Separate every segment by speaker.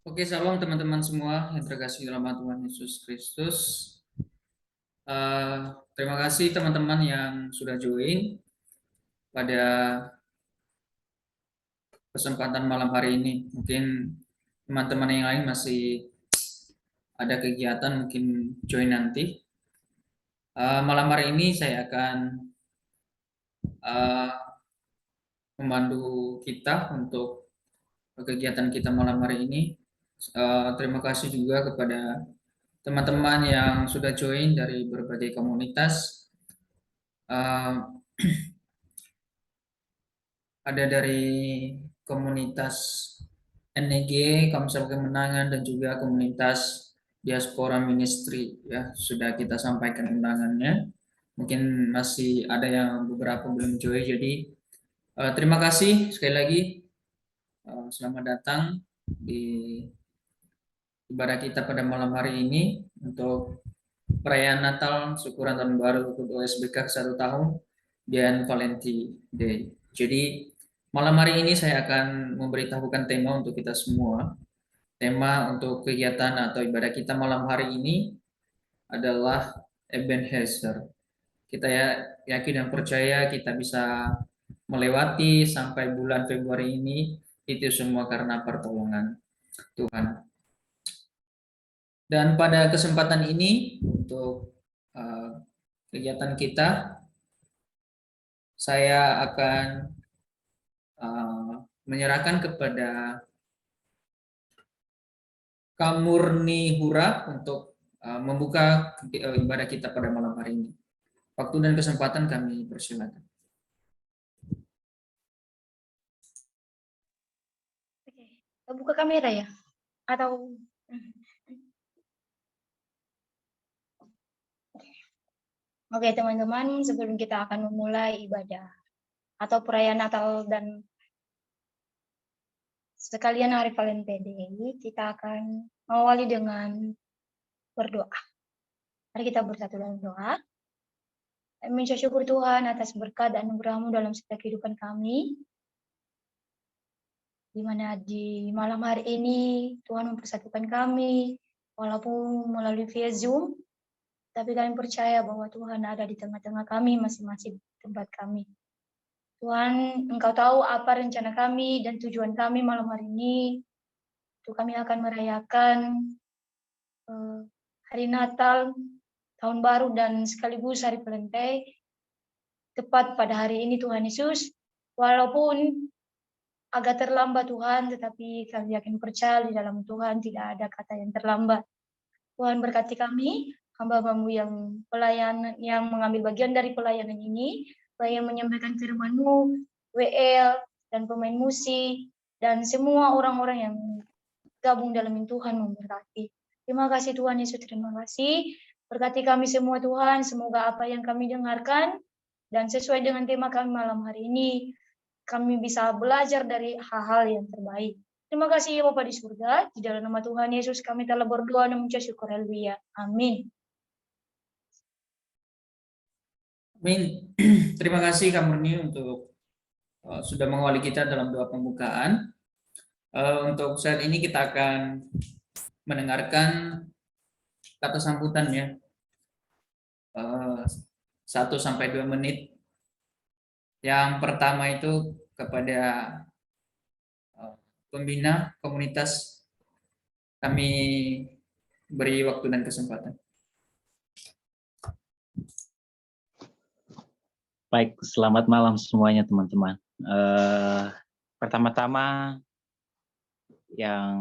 Speaker 1: Oke, salam teman-teman semua yang terkasih dalam Tuhan Yesus Kristus. Eh, Terima kasih teman-teman yang sudah join pada kesempatan malam hari ini. Mungkin teman-teman yang lain masih ada kegiatan, mungkin join nanti. Malam hari ini saya akan eh, memandu kita untuk kegiatan kita malam hari ini. Terima kasih juga kepada teman-teman yang sudah join dari berbagai komunitas. Eh, ada dari komunitas NEG, Komsel Kemenangan, dan juga komunitas Diaspora Ministry. Ya, sudah kita sampaikan undangannya. Mungkin masih ada yang beberapa belum join, jadi terima kasih sekali lagi. Selamat datang di ibadah kita pada malam hari ini untuk perayaan Natal, syukuran tahun baru untuk OSBK 1 tahun, dan Valentine Day. Jadi malam hari ini saya akan memberitahukan tema untuk kita semua. Tema untuk kegiatan atau ibadah kita malam hari ini adalah Ebenezer. Kita ya yakin dan percaya kita bisa melewati sampai bulan Februari ini, itu semua karena pertolongan Tuhan. Dan pada kesempatan ini untuk kegiatan kita, saya akan menyerahkan kepada Kamurni Hura untuk membuka ibadah kita pada malam hari ini. Waktu dan kesempatan kami persilakan.
Speaker 2: Oke, buka kamera ya? Atau Oke, teman-teman, sebelum kita akan memulai ibadah atau perayaan Natal dan sekalian hari Valentine Day, kita akan mengawali dengan berdoa. Mari kita bersatu dalam doa. Minta syukur Tuhan atas berkat dan anugerah-Mu dalam setiap kehidupan kami. Di mana di malam hari ini Tuhan mempersatukan kami, walaupun melalui via Zoom, tapi kami percaya bahwa Tuhan ada di tengah-tengah kami, masing-masing tempat kami. Tuhan, Engkau tahu apa rencana kami dan tujuan kami malam hari ini. Itu kami akan merayakan hari Natal, Tahun Baru, dan sekaligus hari Valentine. Tepat pada hari ini Tuhan Yesus, walaupun agak terlambat Tuhan, tetapi kami yakin percaya di dalam Tuhan tidak ada kata yang terlambat. Tuhan berkati kami, hamba-Mu yang pelayan, yang mengambil bagian dari pelayanan ini, baik yang menyampaikan firman-Mu, WL, dan pemain musik, dan semua orang-orang yang gabung dalam Tuhan memberkati. Terima kasih Tuhan Yesus, terima kasih. Berkati kami semua Tuhan, semoga apa yang kami dengarkan, dan sesuai dengan tema kami malam hari ini, kami bisa belajar dari hal-hal yang terbaik. Terima kasih ya Bapa di surga. Di dalam nama Tuhan Yesus kami telah berdoa dan mengucap syukur. Haleluya. Amin.
Speaker 1: Amin. Terima kasih Kamurni untuk sudah mengawali kita dalam doa pembukaan. Untuk saat ini kita akan mendengarkan kata sambutan ya. 1 sampai 2 menit. Yang pertama itu kepada pembina komunitas, kami beri waktu dan kesempatan.
Speaker 3: Baik, selamat malam semuanya teman-teman. Pertama-tama yang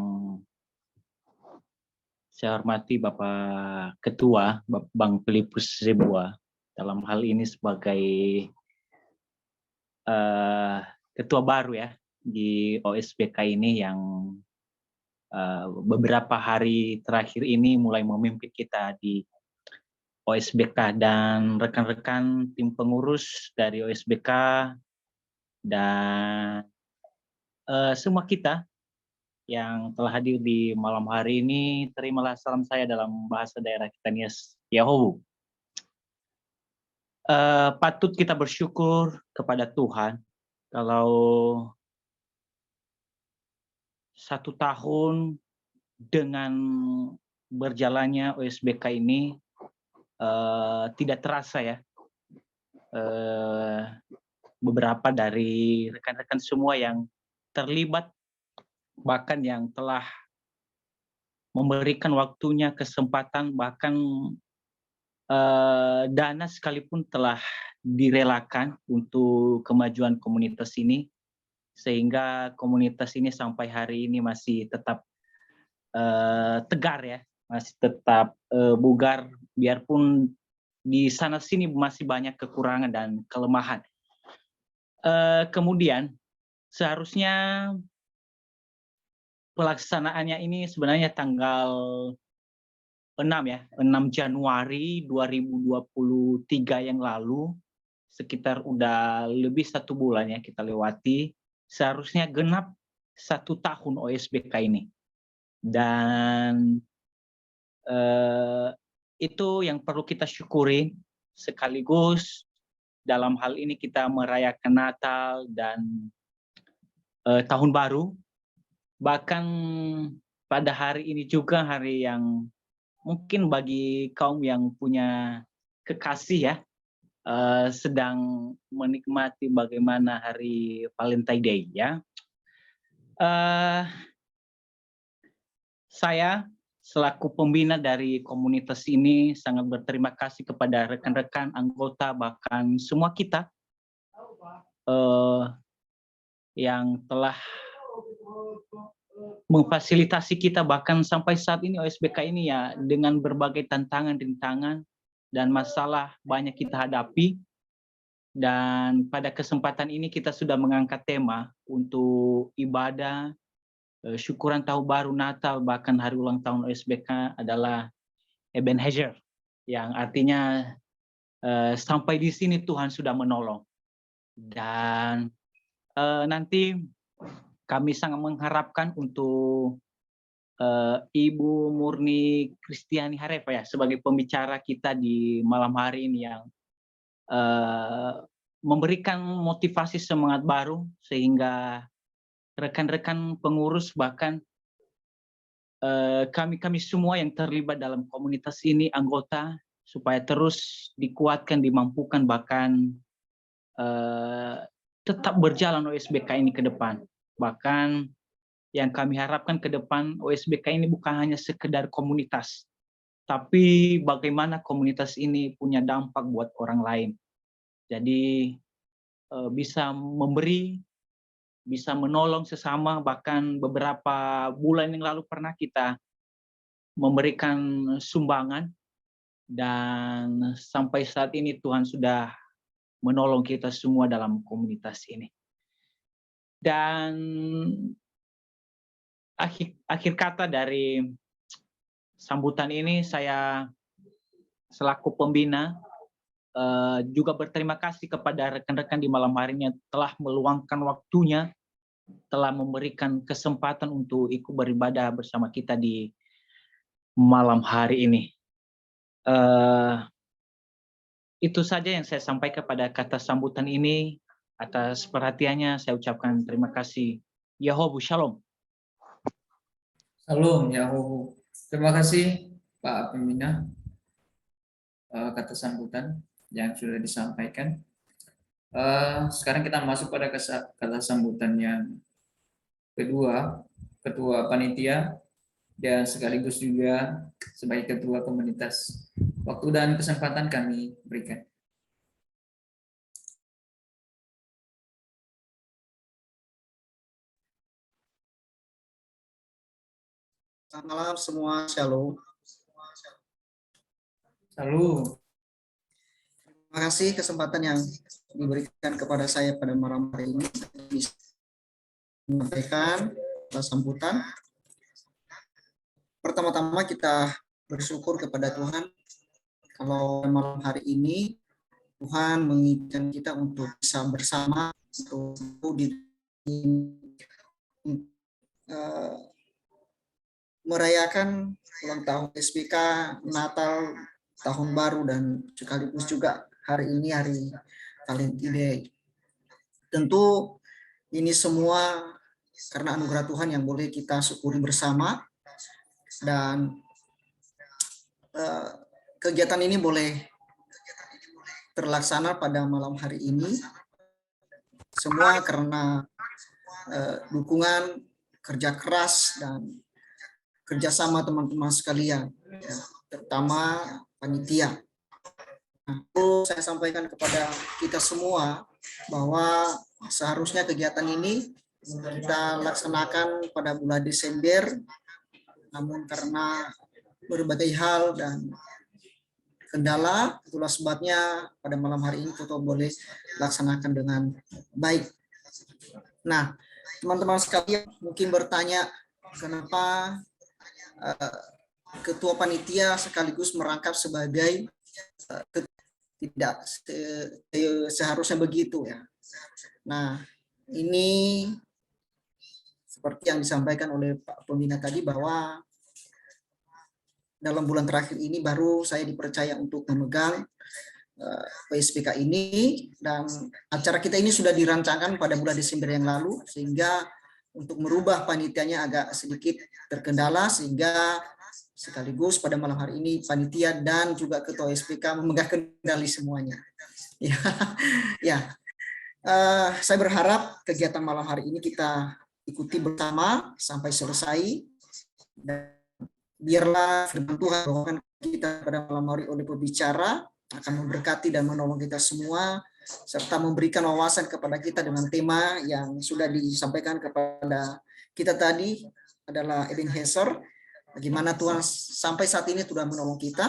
Speaker 3: saya hormati Bapak Ketua, Bang Filipus Zebua, dalam hal ini sebagai ketua baru ya di OSBK ini yang beberapa hari terakhir ini mulai memimpin kita di OSBK, dan rekan-rekan tim pengurus dari OSBK dan semua kita yang telah hadir di malam hari ini, terimalah salam saya dalam bahasa daerah kita, Nias Yahowu. Patut kita bersyukur kepada Tuhan kalau 1 tahun dengan berjalannya OSBK ini tidak terasa ya, beberapa dari rekan-rekan semua yang terlibat, bahkan yang telah memberikan waktunya, kesempatan, bahkan dana sekalipun telah direlakan untuk kemajuan komunitas ini, sehingga komunitas ini sampai hari ini masih tetap tegar ya, masih tetap bugar, biarpun di sana sini masih banyak kekurangan dan kelemahan. Kemudian seharusnya pelaksanaannya ini sebenarnya tanggal 6 ya, 6 Januari 2023 yang lalu, sekitar udah lebih 1 bulan ya kita lewati, seharusnya genap 1 tahun OSBK ini. Dan itu yang perlu kita syukuri, sekaligus dalam hal ini kita merayakan Natal dan Tahun Baru. Bahkan pada hari ini juga hari yang mungkin bagi kaum yang punya kekasih ya, sedang menikmati bagaimana hari Valentine Day ya. Saya selaku pembina dari komunitas ini sangat berterima kasih kepada rekan-rekan anggota, bahkan semua kita yang telah memfasilitasi kita, bahkan sampai saat ini OSBK ini ya dengan berbagai tantangan-rintangan dan masalah banyak kita hadapi. Dan pada kesempatan ini kita sudah mengangkat tema untuk ibadah syukuran Tahun Baru, Natal, bahkan hari ulang tahun OSBK adalah Ebenezer, yang artinya sampai di sini Tuhan sudah menolong. Dan nanti kami sangat mengharapkan untuk Ibu Murni Kristiani Harefa ya sebagai pembicara kita di malam hari ini, yang memberikan motivasi semangat baru sehingga rekan-rekan pengurus, bahkan kami semua yang terlibat dalam komunitas ini, anggota, supaya terus dikuatkan, dimampukan, bahkan tetap berjalan OSBK ini ke depan. Bahkan yang kami harapkan ke depan, OSBK ini bukan hanya sekedar komunitas, tapi bagaimana komunitas ini punya dampak buat orang lain. Jadi bisa memberi, bisa menolong sesama. Bahkan beberapa bulan yang lalu pernah kita memberikan sumbangan, dan sampai saat ini Tuhan sudah menolong kita semua dalam komunitas ini. Dan akhir kata dari sambutan ini, saya selaku pembina juga berterima kasih kepada rekan-rekan di malam hari ini yang telah meluangkan waktunya, telah memberikan kesempatan untuk ikut beribadah bersama kita di malam hari ini. Itu saja yang saya sampaikan pada kata sambutan ini. Atas perhatiannya saya ucapkan terima kasih. Yahobu Shalom.
Speaker 1: Shalom Yahobu. Terima kasih Pak Pembina kata sambutan yang sudah disampaikan. Sekarang kita masuk pada kata sambutan yang kedua, Ketua Panitia dan sekaligus juga sebagai Ketua Komunitas. Waktu dan kesempatan kami berikan.
Speaker 4: Selamat malam semua, Shalom.
Speaker 1: Shalom.
Speaker 4: Terima kasih kesempatan yang diberikan kepada saya pada malam hari ini. Saya bisa menyampaikan sambutan. Pertama-tama kita bersyukur kepada Tuhan kalau malam hari ini Tuhan mengizinkan kita untuk bisa bersama untuk merayakan ulang tahun SPK, Natal, Tahun Baru, dan sekaligus juga hari ini hari Valentine Day. Tentu ini semua karena anugerah Tuhan yang boleh kita syukuri bersama. Dan kegiatan ini boleh terlaksana pada malam hari ini semua karena dukungan kerja keras dan kerjasama teman-teman sekalian, ya, terutama panitia. Nah, saya sampaikan kepada kita semua bahwa seharusnya kegiatan ini kita laksanakan pada bulan Desember, namun karena berbagai hal dan kendala, itulah sebabnya pada malam hari ini kita boleh laksanakan dengan baik. Nah, teman-teman sekalian mungkin bertanya, kenapa ketua panitia sekaligus merangkap sebagai tidak seharusnya begitu ya. Nah, ini seperti yang disampaikan oleh Pak Pembina tadi bahwa dalam bulan terakhir ini baru saya dipercaya untuk memegang PSPK ini, dan acara kita ini sudah dirancangkan pada bulan Desember yang lalu, sehingga untuk merubah panitianya agak sedikit terkendala, sehingga sekaligus pada malam hari ini panitia dan juga ketua SPK memegang kendali semuanya. Ya, ya. Saya berharap kegiatan malam hari ini kita ikuti bersama sampai selesai, dan biarlah firman Tuhan bahwa kita pada malam hari oleh pembicara akan memberkati dan menolong kita semua, serta memberikan wawasan kepada kita dengan tema yang sudah disampaikan kepada kita tadi adalah Ebenezer, bagaimana Tuhan sampai saat ini sudah menolong kita.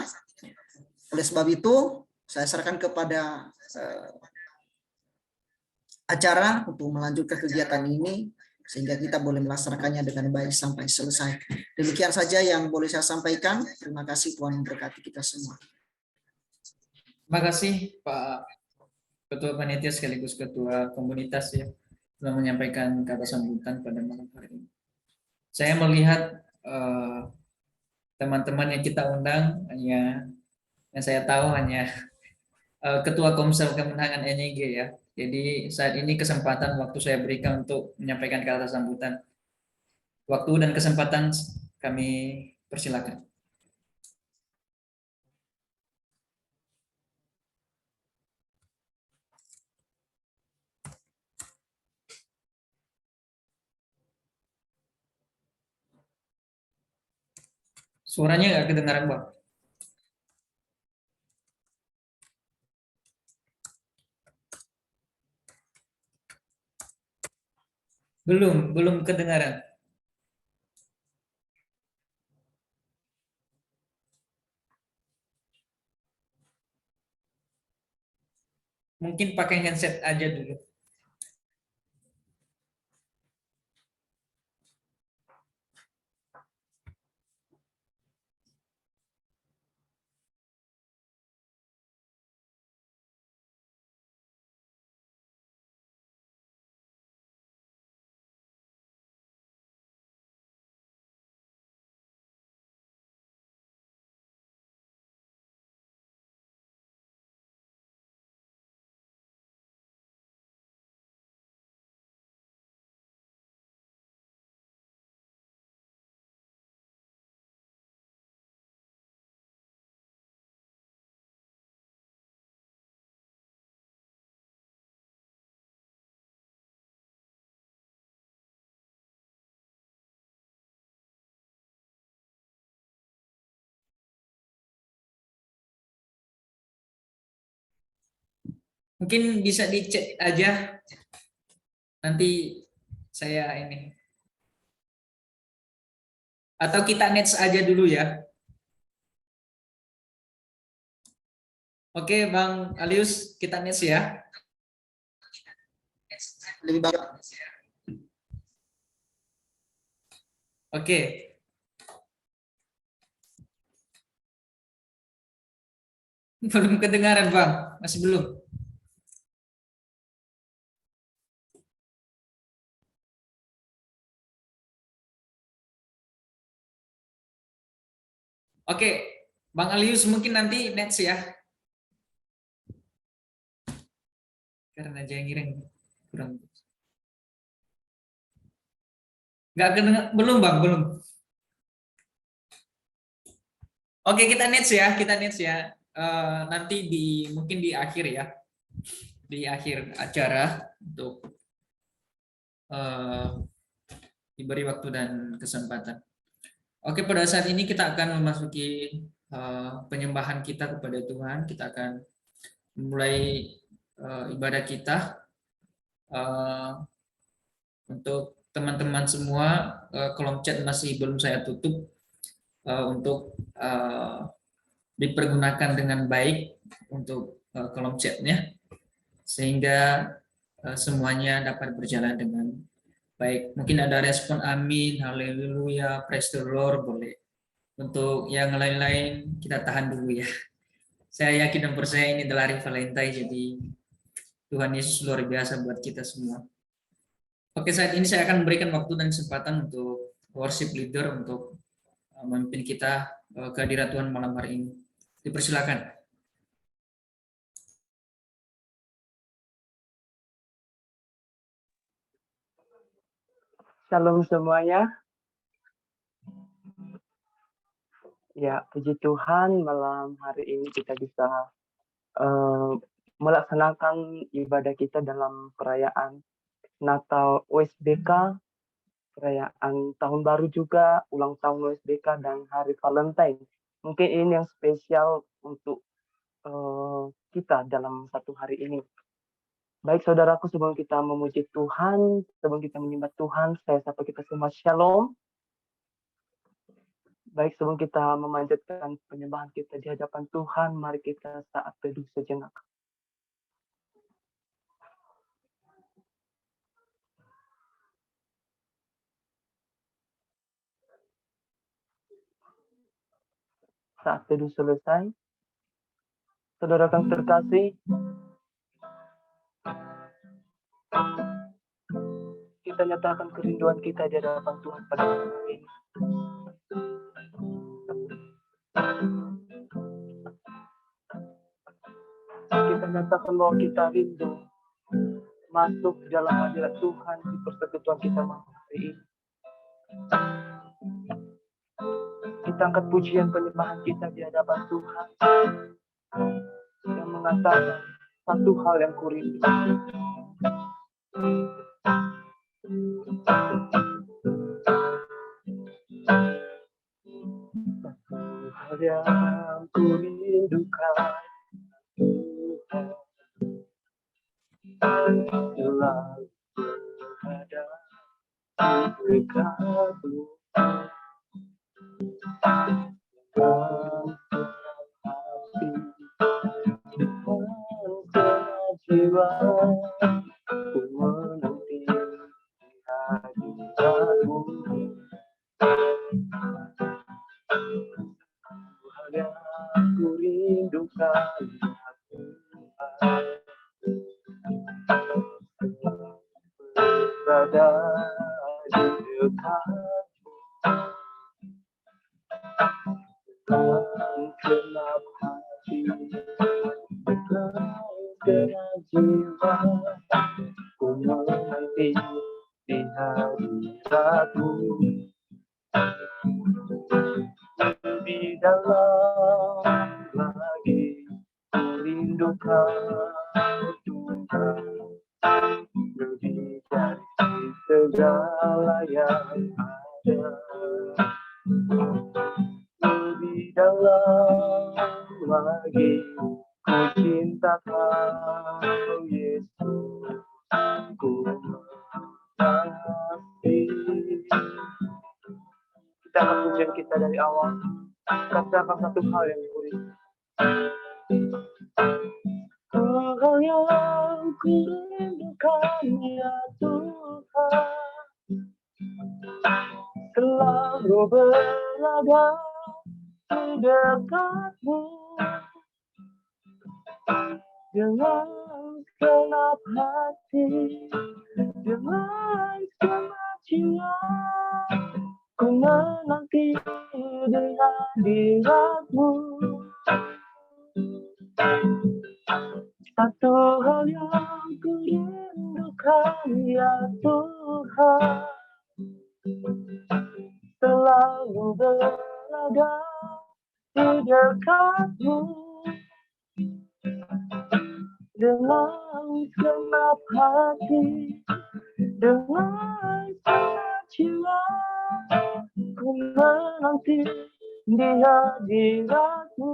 Speaker 4: Oleh sebab itu, saya serahkan kepada acara untuk melanjutkan kegiatan ini, sehingga kita boleh melaksanakannya dengan baik sampai selesai. Demikian saja yang boleh saya sampaikan. Terima kasih, Tuhan memberkati kita semua.
Speaker 1: Terima kasih Pak Ketua Panitia sekaligus Ketua Komunitas ya, telah menyampaikan kata sambutan pada malam hari ini. Saya melihat teman-teman yang kita undang hanya, yang saya tahu hanya Ketua Komsel Kemenangan NEG ya. Jadi saat ini kesempatan waktu saya berikan untuk menyampaikan kata sambutan. Waktu dan kesempatan kami persilakan. Suaranya nggak kedengaran, Bang. Belum kedengaran. Mungkin pakai handset aja dulu. Mungkin bisa dicek aja. Nanti saya ini. Atau kita nets aja dulu ya. Oke, Bang Alius, kita nets ya.
Speaker 4: Lebih baik.
Speaker 1: Oke. Belum kedengaran, Bang. Masih belum. Oke, Bang Alius mungkin nanti nets ya. Karena jaringan kurang. Nggak kedengar, belum Bang, belum. Oke, kita next ya, nanti mungkin di akhir ya, di akhir acara untuk diberi waktu dan kesempatan. Oke, pada saat ini kita akan memasuki penyembahan kita kepada Tuhan. Kita akan memulai ibadah kita. Untuk teman-teman semua, kolom chat masih belum saya tutup untuk dipergunakan dengan baik untuk kolom chatnya, sehingga semuanya dapat berjalan dengan baik. Mungkin ada respon amin, haleluya, praise the Lord, boleh. Untuk yang lain-lain kita tahan dulu ya. Saya yakin dan percaya ini adalah hari Valentine, jadi Tuhan Yesus luar biasa buat kita semua. Oke, saat ini saya akan memberikan waktu dan kesempatan untuk worship leader untuk memimpin kita ke hadirat Tuhan malam hari ini. Dipersilakan.
Speaker 5: Shalom semuanya. Ya, puji Tuhan malam hari ini kita bisa melaksanakan ibadah kita dalam perayaan Natal OSBK, perayaan Tahun Baru juga, ulang tahun OSBK dan Hari Valentine. Mungkin ini yang spesial untuk kita dalam satu hari ini. Baik saudaraku, sebelum kita memuji Tuhan, sebelum kita menyembah Tuhan, saya sapa kita semua shalom. Baik, sebelum kita memanjatkan penyembahan kita di hadapan Tuhan, mari kita saat teduh sejenak. Saat teduh selesai, saudara yang terkasih, kita nyatakan kerinduan kita di hadapan Tuhan pada malam hari ini. Kita nyatakan bahwa kita rindu masuk dalam hadirat Tuhan di persekutuan kita malam hari ini. Kita angkat pujian penyembahan kita di hadapan Tuhan yang mengatakan satu hal yang kurindu. Hal yang kurindukan Tuhan selalu berada di dekatmu. Hati dengan segenap jiwa ku menanti hadiratmu. Hal yang kurindukan berada di dekatmu. Dengan genap hati, dengan genap jiwa, ku menanti di hadiratmu. Lebih dalam lagi ku rindukan Tuhan, lebih dari segala yang ada. Lebih dalam lagi ku cinta Kau Yesus, ku mengasihi. Kita akan pujian kita dari awal. Katakan satu hal yang kurindu. Hal yang kurindukan ya Tuhan, selalu berada di dekatmu. Dengan genap hati, dengan segenap jiwa, ku menanti di hadiratmu. Satu hal yang kurindukan ya Tuhan, selalu berada di dekatmu dengan genap hati, dengan segenap jiwa, ku menanti di hadiratmu.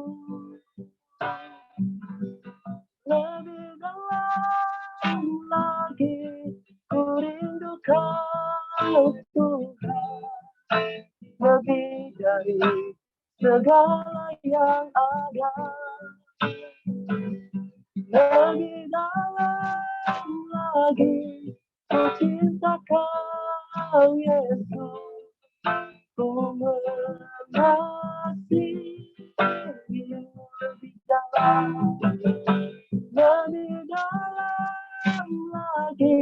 Speaker 5: Lebih dalam lagi ku rindu kau Tuhan, lebih dari segala yang ada. Lebih dalam lagi ku cinta kau Yesus, ku mengasihimu lebih dalam. Lebih dalam lagi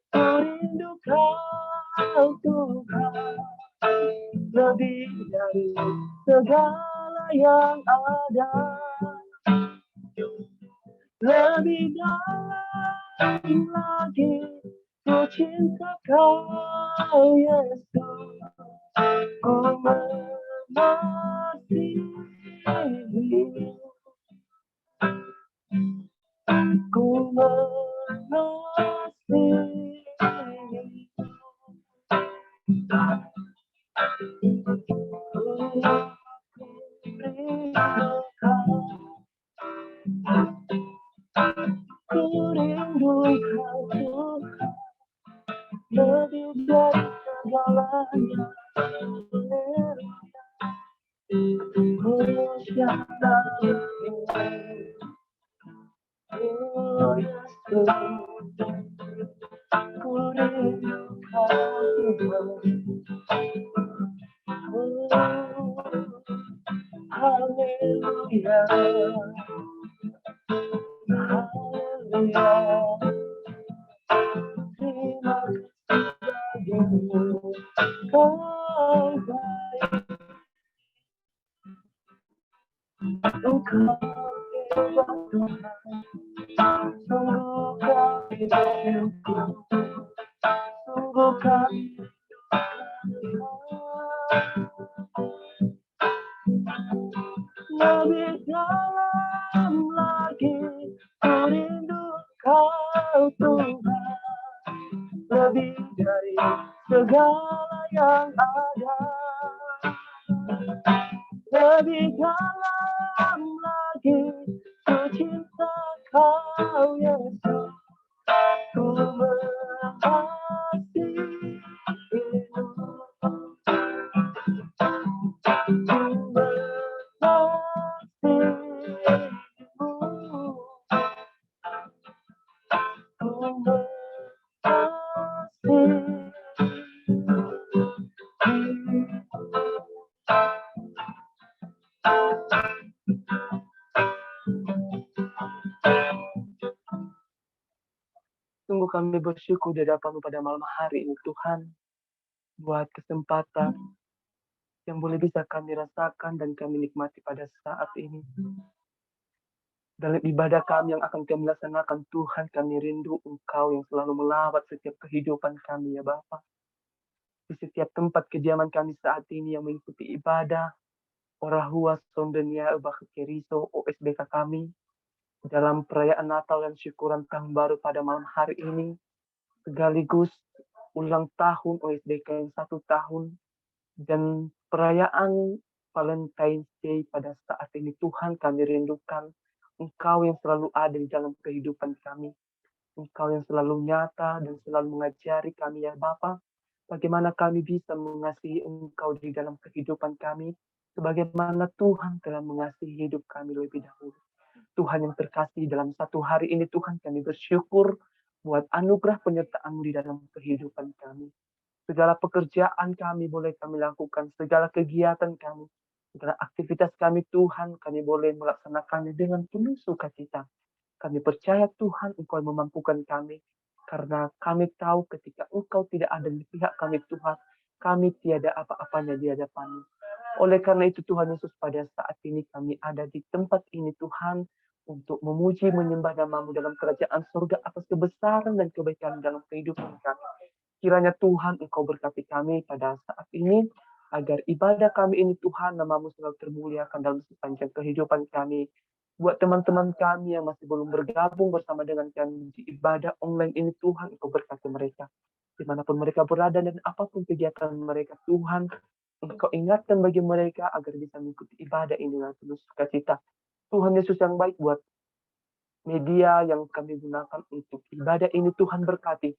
Speaker 5: ku rindu kau Tuhan, lebih dari segala yang ada. Lebih dalam lagi ku cinta kau Yesus, ku mengasihimu, ku mengasihimu. Ku rindu kau Tuhan, lebih dari segalanya. Oh siapa oh Yesus, ku rindu kau Tuhan. Oh haleluya, haleluya. Terima kasih bagimu, kau baik, engkau hebat Tuhan. Sungguh kau hidupku, sungguh kau lebih dalam lagi ku rindu kau Tuhan, lebih dari segala yang ada. Lebih dalam lagi ku cinta kau Yesus, ku mengasihimu, ku mengasihimu, ku Sungguh kami bersyukur di hadapan-Mu pada malam hari ini Tuhan, buat kesempatan yang boleh bisa kami rasakan dan kami nikmati pada saat ini. Dalam ibadah kami yang akan kami laksanakan Tuhan, kami rindu Engkau yang selalu melawat setiap kehidupan kami ya Bapa. Di setiap tempat kediaman kami saat ini yang mengikuti ibadah, Orahua Sondenia Ubah Keriso OSBK kami, dalam perayaan Natal dan syukuran tahun baru pada malam hari ini, sekaligus ulang tahun OSBK yang 1 tahun, dan perayaan Valentine's Day pada saat ini Tuhan, kami rindukan Engkau yang selalu ada di dalam kehidupan kami. Engkau yang selalu nyata dan selalu mengajari kami ya Bapa, bagaimana kami bisa mengasihi Engkau di dalam kehidupan kami, sebagaimana Tuhan telah mengasihi hidup kami lebih dahulu. Tuhan yang terkasih, dalam satu hari ini Tuhan kami bersyukur buat anugerah penyertaan-Mu di dalam kehidupan kami. Segala pekerjaan kami boleh kami lakukan, segala kegiatan kami, segala aktivitas kami Tuhan, kami boleh melaksanakannya dengan penuh sukacita. Kami percaya Tuhan Engkau memampukan kami, karena kami tahu ketika Engkau tidak ada di pihak kami Tuhan, kami tiada apa-apanya di hadapan-Mu. Oleh karena itu Tuhan Yesus, pada saat ini kami ada di tempat ini Tuhan, untuk memuji menyembah nama-Mu dalam kerajaan surga atas kebesaran dan kebaikan dalam kehidupan kami. Kiranya Tuhan Engkau berkati kami pada saat ini, agar ibadah kami ini Tuhan namamu selalu termuliakan dalam sepanjang kehidupan kami. Buat teman-teman kami yang masih belum bergabung bersama dengan kami di ibadah online ini Tuhan, Engkau berkati mereka. Dimanapun mereka berada dan apapun kegiatan mereka Tuhan, Engkau ingatkan bagi mereka agar bisa mengikuti ibadah ini dengan penuh sukacita. Tuhan Yesus yang baik, buat media yang kami gunakan untuk ibadah ini Tuhan berkati.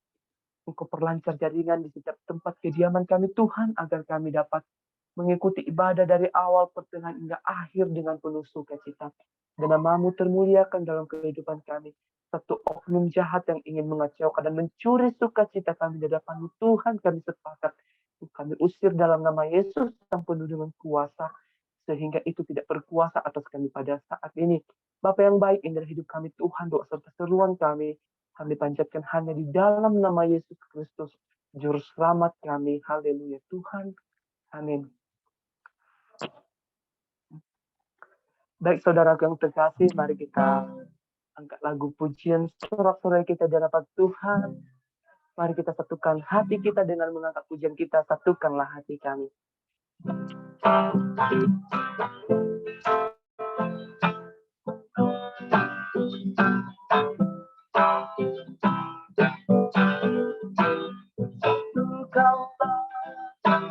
Speaker 5: Engkau perlancar jaringan di setiap tempat kediaman kami Tuhan, agar kami dapat mengikuti ibadah dari awal, pertengahan, hingga akhir dengan penuh sukacita. Dan namamu termuliakan dalam kehidupan kami. Satu oknum jahat yang ingin mengacaukan dan mencuri sukacita kami di hadapan-Mu Tuhan, kami sepakat. Kami usir dalam nama Yesus yang penuh dengan kuasa, sehingga itu tidak berkuasa atas kami pada saat ini. Bapa yang baik, inilah hidup kami Tuhan, doa serta seruan kami panjatkan hanya di dalam nama Yesus Kristus, Juru Selamat kami. Haleluya Tuhan. Amin. Baik saudara yang terkasih, mari kita angkat lagu pujian sorak-sorai kita di hadapan Tuhan. Mari kita satukan hati kita dengan mengangkat pujian kita, satukanlah hati kami.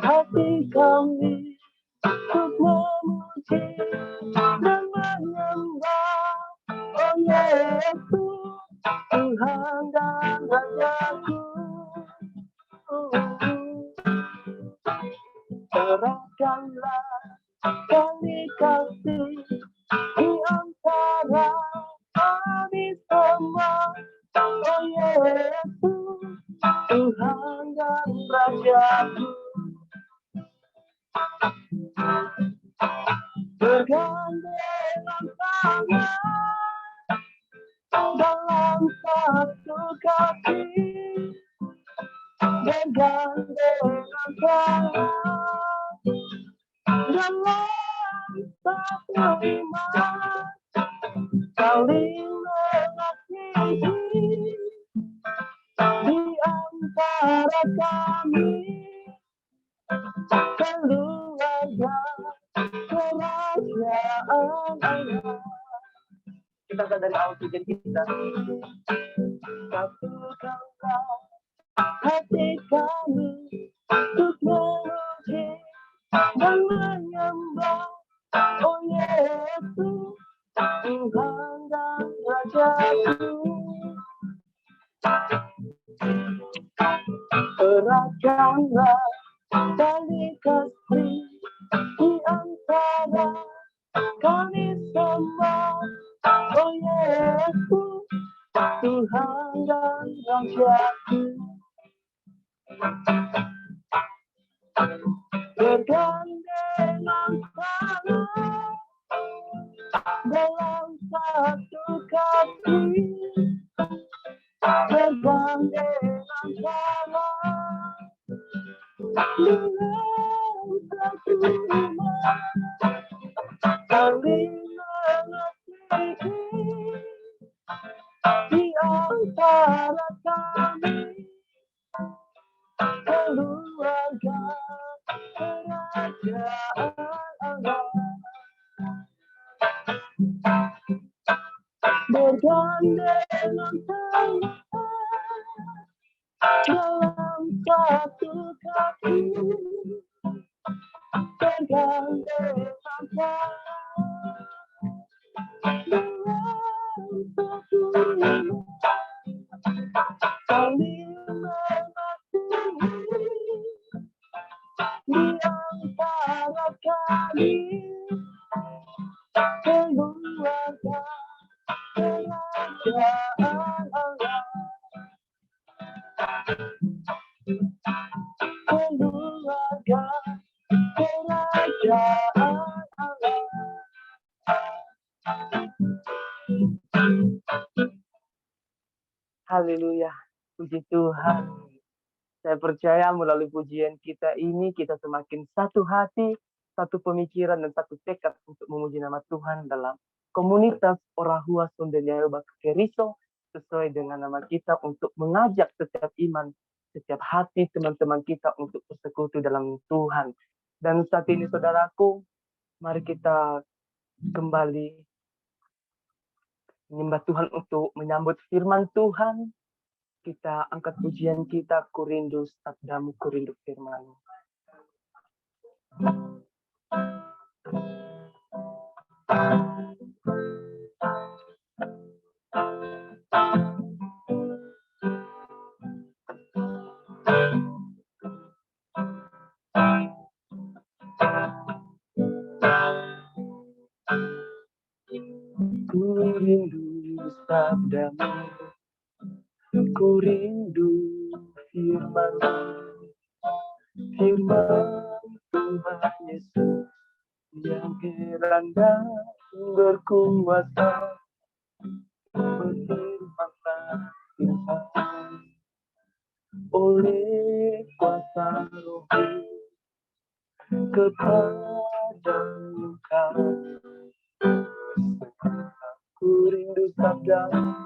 Speaker 5: Hati kami untuk memuji dan menyembah, oh Yesus, Tuhan dan Rajaku. Serahkanlah kami kasih di antara kami semua, oh Yesus, Tuhan dan Rajaku. Bergandengan tangan dalam satu kaki, bergandengan tangan dalam satu iman, saling mengasihi di antara kami, keluarga kerajaan Allah. Kita dari awal pujian kita. Satukanlah hati kami untuk memuji dan menyembah, oh Yesus, Tuhan dan Rajaku. Serahkanlah tali kasih di antara kami semua, oh Yesus, Tuhan dan Rajaku. Bergandengan tangan dalam satu kaki, bergandengan tangan dalam satu iman, saling mengasihi di antara kami, keluarga kerajaan Allah. Bergandengan tangan dalam satu kaki, bergandengan tangan dalam satu iman, saling mengasihi di antara kami, keluarga kerajaan Allah. Keluarga kerajaan Allah. Haleluya, puji Tuhan. Saya percaya melalui pujian kita ini, kita semakin satu hati, satu pemikiran, dan satu tekad untuk memuji nama Tuhan dalam komunitas Orahua Sondenyayo Bakeriso, sesuai dengan nama kita untuk mengajak setiap iman, setiap hati teman-teman kita untuk bersekutu dalam Tuhan. Dan saat ini saudaraku, mari kita kembali menyembah Tuhan untuk menyambut firman Tuhan. Kita angkat pujian kita, ku rindu sabdamu, ku rindu firman-Mu. Ku rindu sabdamu, ku rindu firman-Mu. Firman Tuhan Yesus yang heran dan berkuasa, berfirmanlah Tuhan oleh kuasa Roh kepada kami. Ku rindu sabdamu,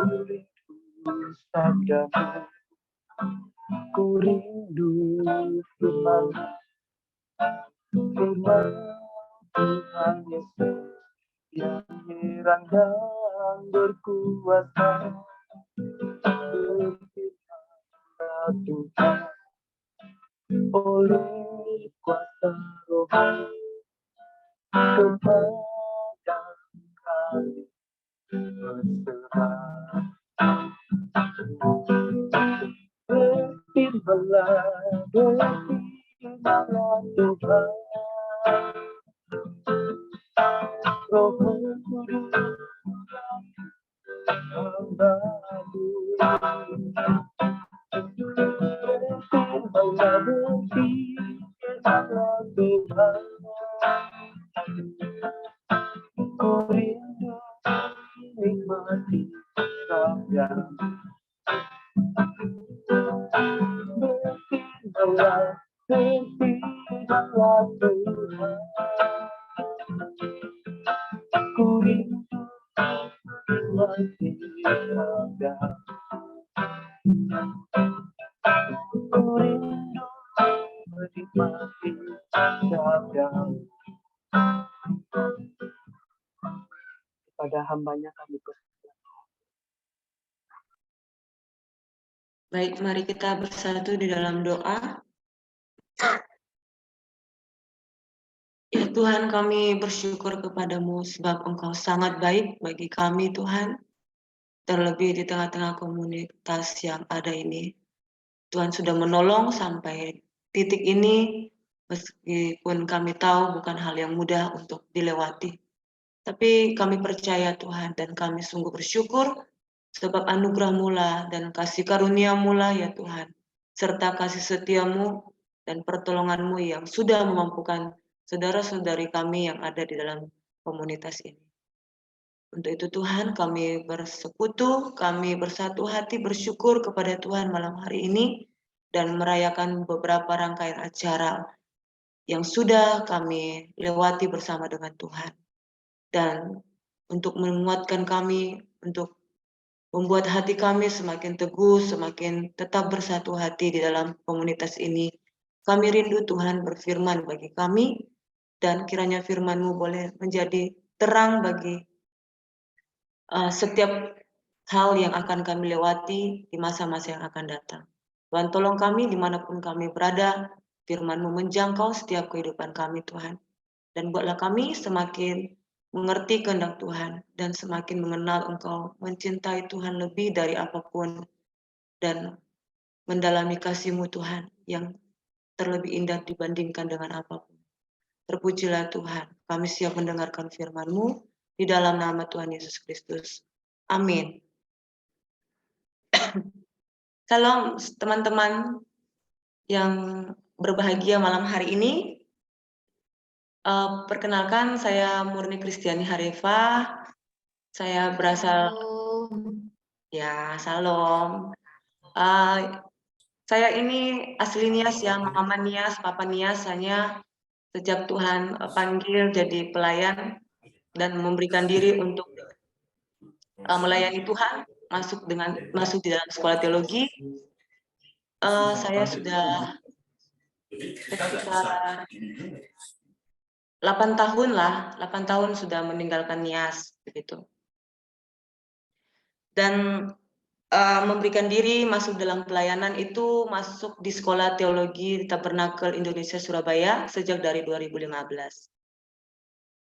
Speaker 5: ku rindu sabdamu, ku rindu firman Tuhan Yesus yang heran dan berkuasa, berfirmanlah Tuhan oleh kuasa Roh kepada kami berserah. Berfirmanlah, berfirmanlah Tuhan, Roh Kudus hamba-Mu. Berfirmanlah, berfirmanlah Tuhan, ku rindu nikmati sabda-Mu. Berfirmanlah, berfirmanlah Tuhan, ku rindu nikmati sabda-Mu. Ku rindu menikmati sabda-Mu. Pada hambanya kami berserah.
Speaker 6: Baik, mari kita bersatu di dalam doa. Ya Tuhan, kami bersyukur kepadamu sebab Engkau sangat baik bagi kami Tuhan. Terlebih di tengah-tengah komunitas yang ada ini. Tuhan sudah menolong sampai titik ini, meskipun kami tahu bukan hal yang mudah untuk dilewati. Tapi kami percaya Tuhan dan kami sungguh bersyukur sebab anugerah-Mu lah dan kasih karunia-Mu lah ya Tuhan, serta kasih setia-Mu dan pertolongan-Mu yang sudah memampukan saudara-saudari kami yang ada di dalam komunitas ini. Untuk itu Tuhan, kami bersekutu, kami bersatu hati bersyukur kepada Tuhan malam hari ini dan merayakan beberapa rangkaian acara yang sudah kami lewati bersama dengan Tuhan. Dan untuk menguatkan kami, untuk membuat hati kami semakin teguh, semakin tetap bersatu hati di dalam komunitas ini. Kami rindu Tuhan berfirman bagi kami, dan kiranya firman-Mu boleh menjadi terang bagi setiap hal yang akan kami lewati di masa-masa yang akan datang. Tuhan tolong kami dimanapun kami berada, firman-Mu menjangkau setiap kehidupan kami Tuhan. Dan buatlah kami semakin mengerti kehendak Tuhan dan semakin mengenal Engkau, mencintai Tuhan lebih dari apapun dan mendalami kasih-Mu Tuhan yang terlebih indah dibandingkan dengan apapun. Terpujilah Tuhan, kami siap mendengarkan firman-Mu di dalam nama Tuhan Yesus Kristus. Amin. Salam teman-teman yang berbahagia malam hari ini. Perkenalkan, saya Murni Kristiani Hareva. Saya berasal, ya Salam. Saya ini asli Nias ya, Mama Nias, Papa Nias. Hanya sejak Tuhan panggil jadi pelayan dan memberikan diri untuk melayani Tuhan. masuk di dalam sekolah teologi, saya sudah sekitar 8 tahun lah, 8 tahun sudah meninggalkan Nias begitu. Dan memberikan diri masuk dalam pelayanan itu masuk di Sekolah Teologi Tabernakel Indonesia Surabaya sejak dari 2015.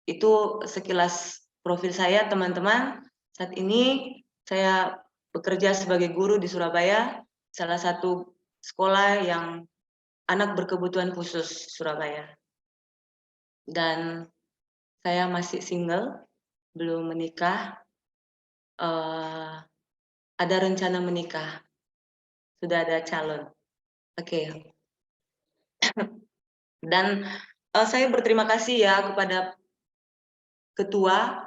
Speaker 6: Itu sekilas profil saya, teman-teman. Saat ini saya bekerja sebagai guru di Surabaya, salah satu sekolah yang anak berkebutuhan khusus Surabaya. Dan saya masih single, belum menikah. Ada rencana menikah, sudah ada calon. Oke. Dan saya berterima kasih ya kepada ketua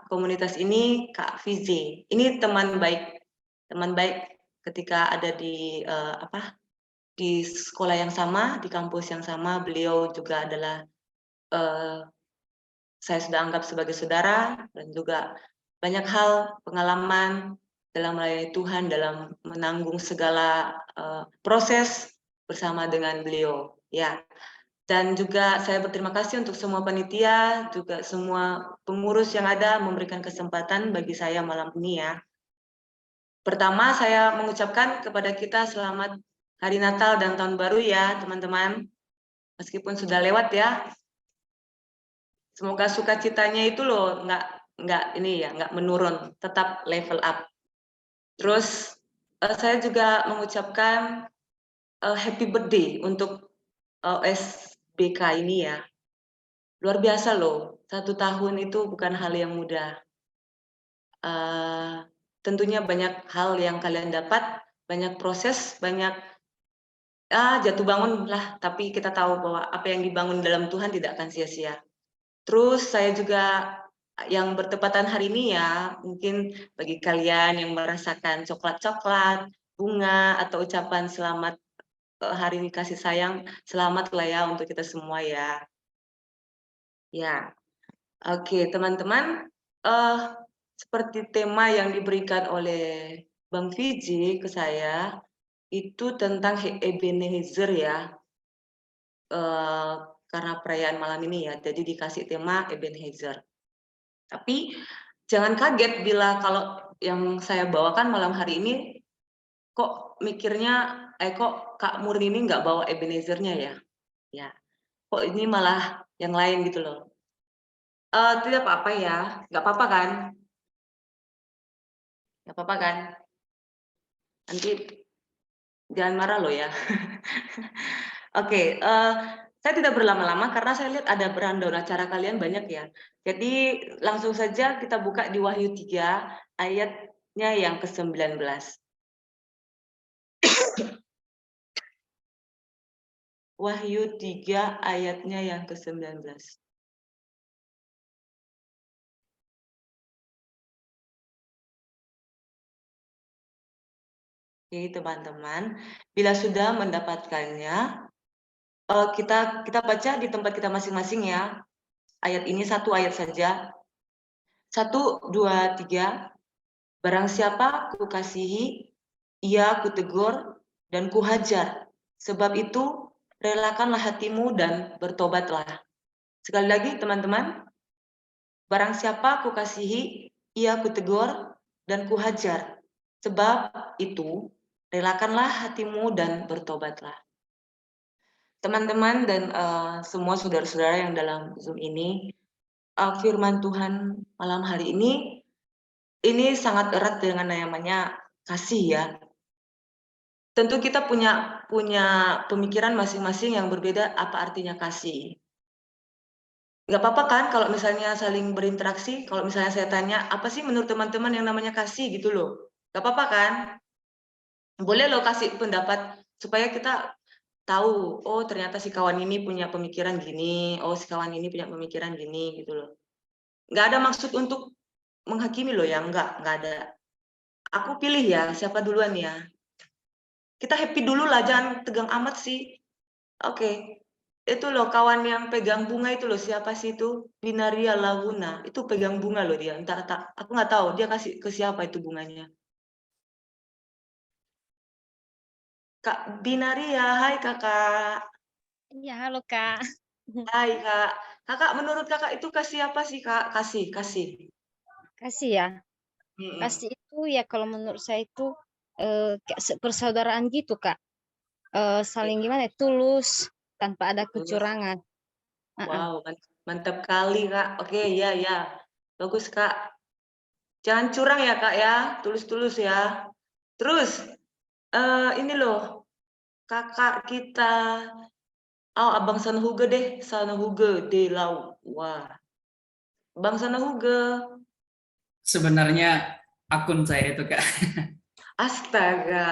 Speaker 6: komunitas ini, Kak Fizi. Ini teman baik ketika ada di di sekolah yang sama, di kampus yang sama. Beliau juga adalah saya sudah anggap sebagai saudara, dan juga banyak hal pengalaman dalam melayani Tuhan, dalam menanggung segala proses bersama dengan beliau. Ya. Dan juga saya berterima kasih untuk semua panitia, juga semua pengurus yang ada memberikan kesempatan bagi saya malam ini ya. Pertama, saya mengucapkan kepada kita selamat Hari Natal dan Tahun Baru ya, teman-teman. Meskipun sudah lewat ya. Semoga sukacitanya itu loh nggak menurun, tetap level up. Terus saya juga mengucapkan happy birthday untuk OSBK ini ya. Luar biasa loh, 1 tahun itu bukan hal yang mudah. Tentunya banyak hal yang kalian dapat, banyak proses, banyak jatuh bangun lah, tapi kita tahu bahwa apa yang dibangun dalam Tuhan tidak akan sia-sia. Terus saya juga yang bertepatan hari ini ya, mungkin bagi kalian yang merasakan coklat-coklat, bunga, atau ucapan selamat hari kasih sayang, selamat lah ya untuk kita semua ya. Ya, oke teman-teman, seperti tema yang diberikan oleh Bang Fiji ke saya, itu tentang Ebenezer ya, karena perayaan malam ini ya, jadi dikasih tema Ebenezer. Tapi jangan kaget bila kalau yang saya bawakan malam hari ini, kok mikirnya, kok Kak Murni ini nggak bawa Ebenezer-nya ya? Ya, kok ini malah yang lain gitu loh. Tidak apa-apa ya, nggak apa-apa kan? Nggak apa-apa kan? Nanti jangan marah loh ya. Oke, saya tidak berlama-lama karena saya lihat ada rundown acara kalian banyak ya. Jadi langsung saja kita buka di Wahyu 3 ayatnya yang ke-19. Wahyu 3 ayatnya yang ke-19. Oke, teman-teman, bila sudah mendapatkannya, kita baca di tempat kita masing-masing ya. Ayat ini 1 ayat saja. 1, 2, 3. Barang siapa kukasihi, ia kutegur dan kuhajar. Sebab itu relakanlah hatimu dan bertobatlah. Sekali lagi teman-teman, barang siapa kukasihi, ia kutegur dan kuhajar. Sebab itu relakanlah hatimu dan bertobatlah. Teman-teman dan semua saudara-saudara yang dalam Zoom ini, firman Tuhan malam hari ini sangat erat dengan namanya kasih ya. Tentu kita punya pemikiran masing-masing yang berbeda apa artinya kasih. Nggak apa-apa kan kalau misalnya saling berinteraksi, kalau misalnya saya tanya, apa sih menurut teman-teman yang namanya kasih gitu loh. Nggak apa-apa kan? Boleh loh kasih pendapat supaya kita tahu, oh ternyata si kawan ini punya pemikiran gini, oh si kawan ini punya pemikiran gini gitu loh. Nggak ada maksud untuk menghakimi loh ya, nggak ada. Aku pilih ya, siapa duluan ya. Kita happy dulu lah, jangan tegang amat sih. Oke. itu loh kawan yang pegang bunga itu loh, siapa sih itu? Binaria Laguna. Itu pegang bunga loh dia. Entah, aku nggak tahu dia kasih ke siapa itu bunganya. Kak Binaria, hai kakak.
Speaker 7: Iya, halo Kak.
Speaker 6: Hai kak. Kakak, menurut kakak itu kasih apa sih kak? Kasih.
Speaker 7: Kasih ya. Kasih itu ya kalau menurut saya itu kayak persaudaraan gitu Kak. Saling gimana ya, tulus tanpa ada kecurangan.
Speaker 6: Wow, mantap kali kak. Oke, ya. Bagus kak. Jangan curang ya kak ya, tulus-tulus ya. Terus, ini loh, kakak kita, Abang Sanhuge deh, Sanhuge de Lau. Wah, Bang Sanhuge.
Speaker 1: Sebenarnya akun saya itu, Kak.
Speaker 6: Astaga.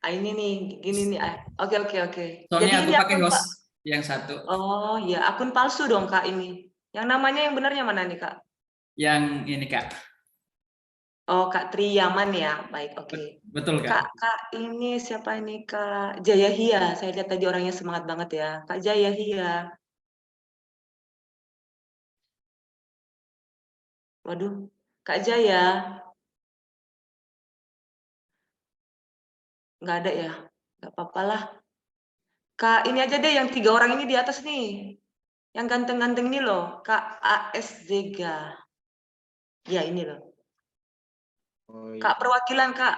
Speaker 6: Ini nih, gini nih. Oke. Jadi
Speaker 1: Soalnya aku
Speaker 6: ini
Speaker 1: pakai
Speaker 6: akun Pak.
Speaker 1: host yang satu.
Speaker 6: Oh ya, akun palsu dong kak ini. Yang namanya yang benarnya mana nih kak?
Speaker 1: Yang ini, Kak.
Speaker 6: Oh Kak Triyaman ya, baik oke.
Speaker 1: Betul, Kak.
Speaker 6: Kak ini siapa ini Kak Jayahia? Saya lihat tadi orangnya semangat banget ya, Kak Jayahia. Waduh, Kak Jaya, nggak ada ya? Nggak apa-apa lah. Kak ini aja deh, yang 3 orang ini di atas nih. Yang ganteng-ganteng ini loh, Kak AS Zega. Ya ini loh.
Speaker 8: Oh, iya.
Speaker 6: Kak perwakilan Kak.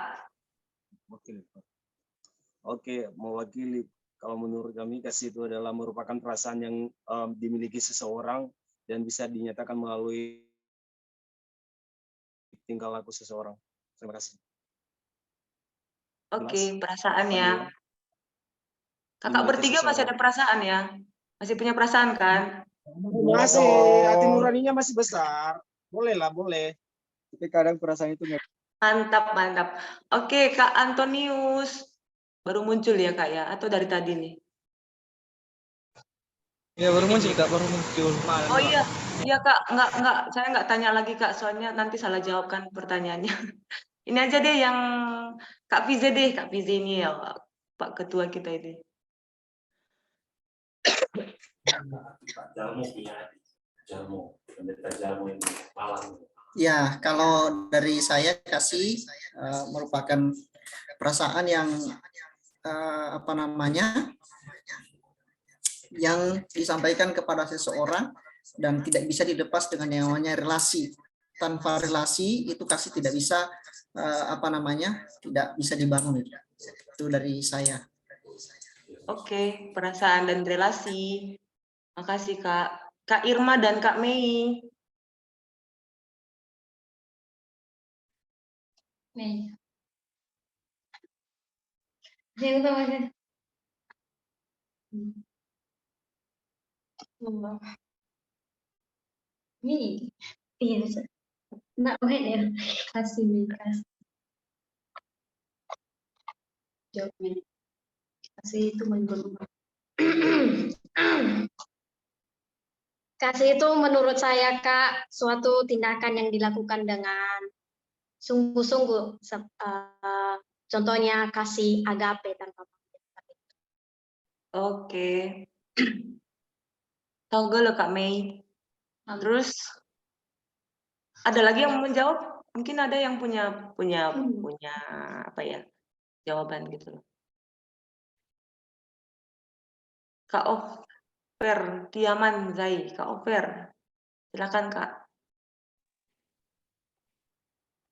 Speaker 8: Oke, mewakili. Kalau menurut kami kasih itu adalah merupakan perasaan yang dimiliki seseorang dan bisa dinyatakan melalui tingkah laku seseorang. Terima kasih.
Speaker 6: Oke, perasaan
Speaker 8: Tadi
Speaker 6: ya.
Speaker 8: ya.
Speaker 6: Kakak bertiga masih ada perasaan ya? Masih punya perasaan kan?
Speaker 8: Masih, hati nuraninya masih besar. Boleh. Tapi kadang perasaan itu nggak.
Speaker 6: Mantap. Oke, Kak Antonius. Baru muncul ya, Kak ya? Atau dari tadi nih?
Speaker 9: Ya baru muncul Kak, baru muncul.
Speaker 6: Oh iya, Kak. Enggak. Saya nggak tanya lagi, Kak. Soalnya nanti salah jawabkan pertanyaannya. Ini aja deh yang Kak Fize deh. Kak Fize ini ya, Pak Ketua kita ini.
Speaker 4: Ya, kalau dari saya kasih merupakan perasaan yang yang disampaikan kepada seseorang dan tidak bisa dilepas dengan yang namanya relasi. Tanpa relasi itu kasih tidak bisa tidak bisa dibangun. Itu dari saya.
Speaker 6: Oke, perasaan dan relasi. Makasih Kak. Kak Irma dan Kak Mei.
Speaker 2: Nih. Yang tahu aja. Ini. Iya, bisa. Nggak, oke ya. Kasih. Jawabnya. Kasih itu menurut Kasih itu menurut saya Kak suatu tindakan yang dilakukan dengan sungguh-sungguh. Contohnya kasih agape tanpa pamrih.
Speaker 6: Oke. Tahu gak lo Kak Mei? Terus ada lagi yang mau menjawab? Mungkin ada yang punya apa ya? Jawaban gitu loh. Kak Ofer, Tiaman Zai, Kak Ofer. Silakan Kak.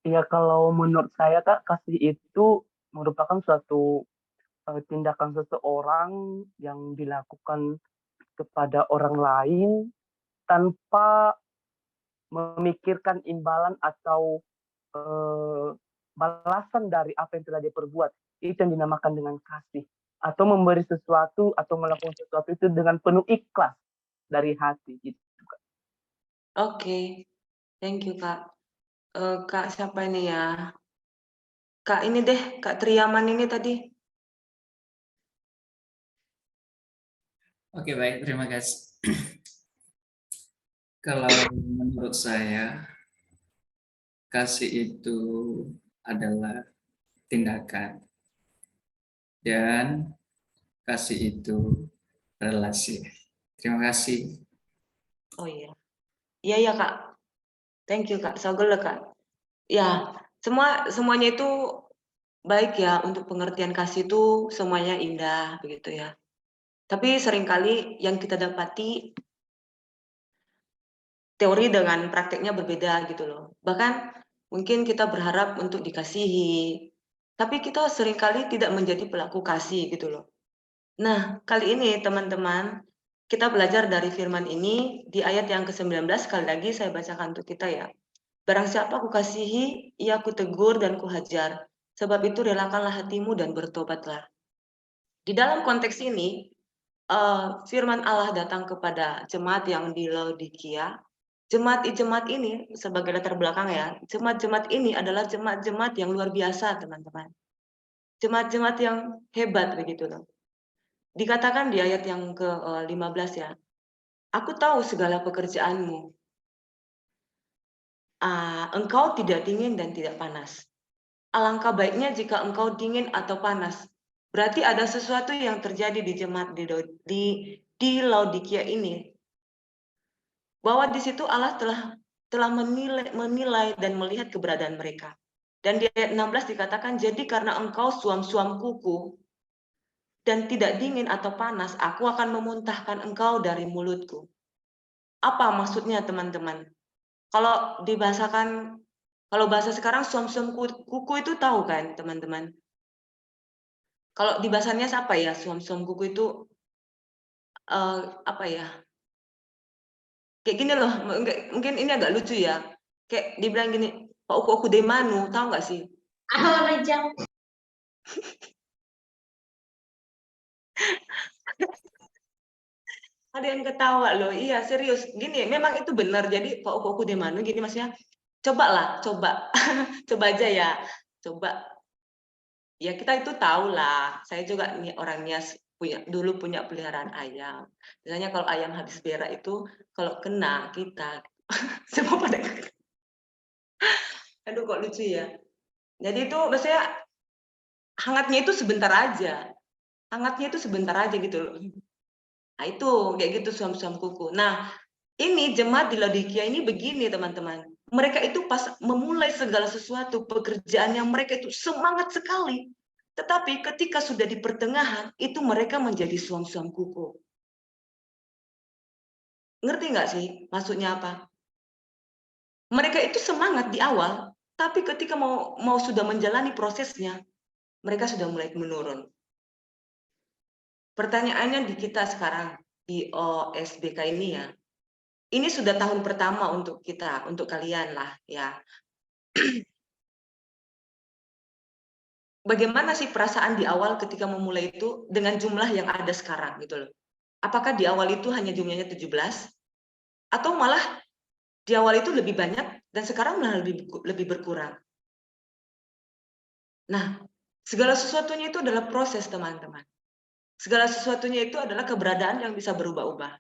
Speaker 5: Ya kalau menurut saya Kak, kasih itu merupakan suatu tindakan seseorang yang dilakukan kepada orang lain tanpa memikirkan imbalan atau balasan dari apa yang telah dia perbuat. Itu yang dinamakan dengan kasih. Atau memberi sesuatu atau melakukan sesuatu itu dengan penuh ikhlas dari hati. Gitu.
Speaker 6: Oke, thank you Kak. Kak siapa ini ya? Kak ini deh, Kak Triyaman ini tadi.
Speaker 1: Oke, baik. Terima kasih. Kalau menurut saya, kasih itu adalah tindakan. Dan kasih itu relasi. Terima kasih.
Speaker 6: Oh iya. Iya Kak. Thank you Kak. Sogel Kak. Ya, semuanya itu baik ya, untuk pengertian kasih itu semuanya indah begitu ya. Tapi seringkali yang kita dapati teori dengan prakteknya berbeda gitu loh. Bahkan mungkin kita berharap untuk dikasihi, tapi kita seringkali tidak menjadi pelaku kasih gitu loh. Nah, kali ini teman-teman, kita belajar dari firman ini di ayat yang ke-19, sekali lagi saya bacakan untuk kita ya. Barang siapa kukasihi, ia kutegur dan kuhajar. Sebab itu relakanlah hatimu dan bertobatlah. Di dalam konteks ini, firman Allah datang kepada jemaat yang di Laodikia. Jemaat ini sebagai latar belakang ya, jemaat-jemaat ini adalah jemaat-jemaat yang luar biasa teman-teman. Jemaat-jemaat yang hebat begitu loh. Dikatakan di ayat yang ke-15 ya, aku tahu segala pekerjaanmu. Engkau tidak dingin dan tidak panas. Alangkah baiknya jika engkau dingin atau panas. Berarti ada sesuatu yang terjadi di jemaat di Laodikia ini. Bahwa di situ Allah telah menilai dan melihat keberadaan mereka. Dan di ayat 16 dikatakan, jadi karena engkau suam-suam kuku dan tidak dingin atau panas, aku akan memuntahkan engkau dari mulutku. Apa maksudnya teman-teman? Kalau dibahasakan, kalau bahasa sekarang suam-suam kuku itu tahu kan teman-teman? Kalau di bahasanya apa ya, suam-suam kuku itu apa ya? Kayak gini loh, mungkin ini agak lucu ya. Kayak dibilang gini, Pak Uku Demanu, tahu nggak sih? Ada yang ketawa loh, iya serius. Gini, memang itu benar. Jadi Pak Uku Demanu gini maksudnya, coba, coba aja ya, coba. Ya kita itu tahu lah. Saya juga nih orangnya dulu punya peliharaan ayam. Misalnya kalau ayam habis berak itu, kalau kena kita semua pada aduh kok lucu ya. Jadi itu maksudnya hangatnya itu sebentar aja. Hangatnya itu sebentar aja gitu loh. Nah itu kayak gitu suam-suam kuku. Nah ini jemaat di Laodikia ini begini teman-teman. Mereka itu pas memulai segala sesuatu pekerjaan yang mereka itu semangat sekali. Tetapi ketika sudah di pertengahan itu mereka menjadi suam-suam kuku. Ngerti nggak sih maksudnya apa? Mereka itu semangat di awal, tapi ketika mau sudah menjalani prosesnya, mereka sudah mulai menurun. Pertanyaannya di kita sekarang, di OSBK ini ya, ini sudah tahun pertama untuk kita, untuk kalian lah ya. Bagaimana sih perasaan di awal ketika memulai itu dengan jumlah yang ada sekarang gitu loh. Apakah di awal itu hanya jumlahnya 17? Atau malah di awal itu lebih banyak dan sekarang malah lebih berkurang? Nah, segala sesuatunya itu adalah proses teman-teman. Segala sesuatunya itu adalah keberadaan yang bisa berubah-ubah.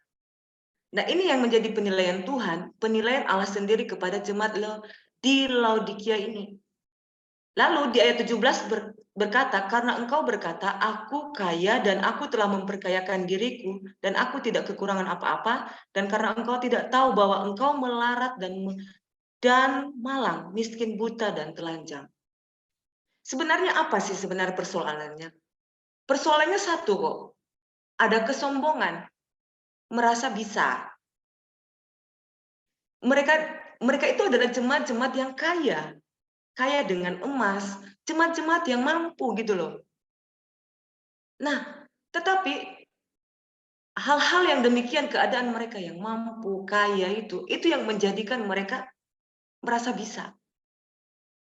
Speaker 6: Nah, ini yang menjadi penilaian Tuhan, penilaian Allah sendiri kepada jemaat di Laodikia ini. Lalu di ayat 17 berkata, karena engkau berkata, aku kaya dan aku telah memperkayakan diriku dan aku tidak kekurangan apa-apa, dan karena engkau tidak tahu bahwa engkau melarat dan malang, miskin, buta, dan telanjang. Sebenarnya apa sih sebenarnya persoalannya? Persoalannya satu kok, ada kesombongan, merasa bisa. Mereka itu adalah jemaat-jemaat yang kaya dengan emas, jemaat-jemaat yang mampu gitu loh. Nah, tetapi hal-hal yang demikian, keadaan mereka yang mampu, kaya itu yang menjadikan mereka merasa bisa.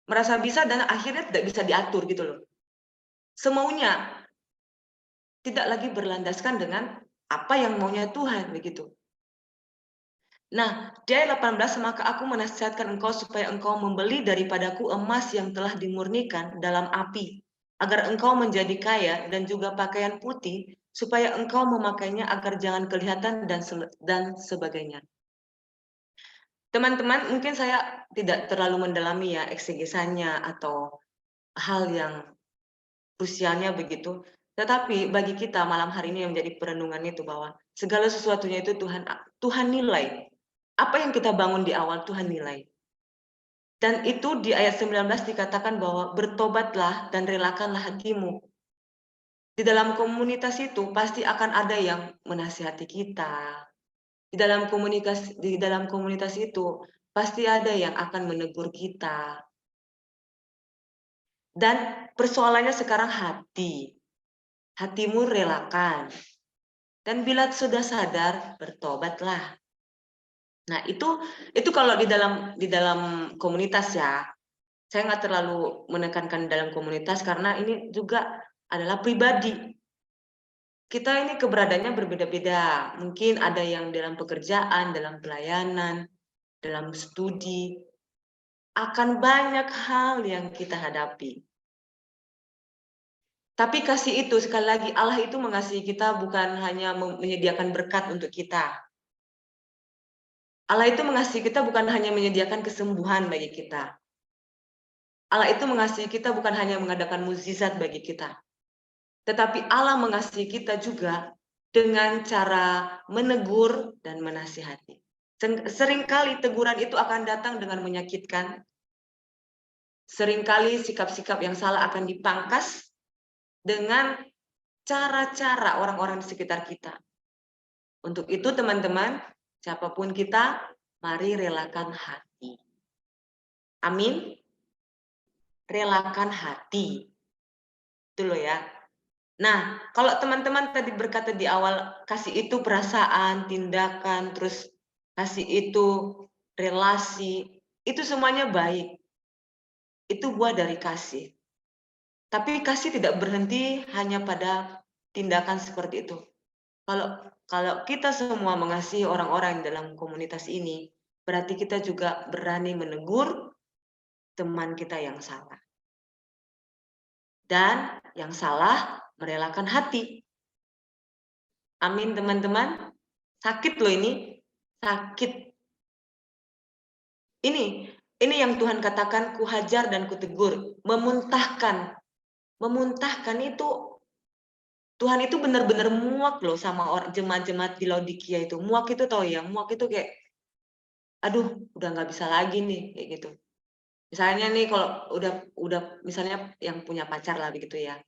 Speaker 6: Merasa bisa dan akhirnya tidak bisa diatur gitu loh. Semaunya, tidak lagi berlandaskan dengan apa yang maunya Tuhan begitu. Nah, di ayat 18, maka aku menasihatkan engkau supaya engkau membeli daripadaku emas yang telah dimurnikan dalam api, agar engkau menjadi kaya dan juga pakaian putih, supaya engkau memakainya agar jangan kelihatan dan sebagainya. Teman-teman, mungkin saya tidak terlalu mendalami ya eksegesannya atau hal yang krusialnya begitu. Tetapi bagi kita malam hari ini yang menjadi perenungan itu bahwa segala sesuatunya itu Tuhan nilai. Apa yang kita bangun di awal Tuhan nilai. Dan itu di ayat 19 dikatakan bahwa bertobatlah dan relakanlah hatimu. Di dalam komunitas itu pasti akan ada yang menasihati kita. Di dalam komunitas itu pasti ada yang akan menegur kita. Dan persoalannya sekarang hati. Hatimu relakan. Dan bila sudah sadar, bertobatlah. Nah, itu kalau di dalam komunitas ya. Saya nggak terlalu menekankan dalam komunitas karena ini juga adalah pribadi. Kita ini keberadaannya berbeda-beda. Mungkin ada yang dalam pekerjaan, dalam pelayanan, dalam studi. Akan banyak hal yang kita hadapi. Tapi kasih itu, sekali lagi, Allah itu mengasihi kita bukan hanya menyediakan berkat untuk kita. Allah itu mengasihi kita bukan hanya menyediakan kesembuhan bagi kita. Allah itu mengasihi kita bukan hanya mengadakan mukjizat bagi kita. Tetapi Allah mengasihi kita juga dengan cara menegur dan menasihati. Seringkali teguran itu akan datang dengan menyakitkan. Seringkali sikap-sikap yang salah akan dipangkas dengan cara-cara orang-orang di sekitar kita. Untuk itu teman-teman, siapapun kita, mari relakan hati. Amin. Relakan hati. Itu loh ya. Nah, kalau teman-teman tadi berkata di awal, kasih itu perasaan, tindakan, terus kasih itu relasi, itu semuanya baik. Itu buah dari kasih. Tapi kasih tidak berhenti hanya pada tindakan seperti itu. Kalau kita semua mengasihi orang-orang dalam komunitas ini, berarti kita juga berani menegur teman kita yang salah. Dan yang salah merelakan hati. Amin teman-teman. Sakit loh ini. Sakit. Ini yang Tuhan katakan, kuhajar dan kutegur. Memuntahkan. Memuntahkan itu, Tuhan itu benar-benar muak loh sama jemaat-jemaat di Laodikia itu. Muak itu tau ya, muak itu kayak, aduh udah nggak bisa lagi nih, kayak gitu. Misalnya nih kalau udah misalnya yang punya pacar lah begitu ya.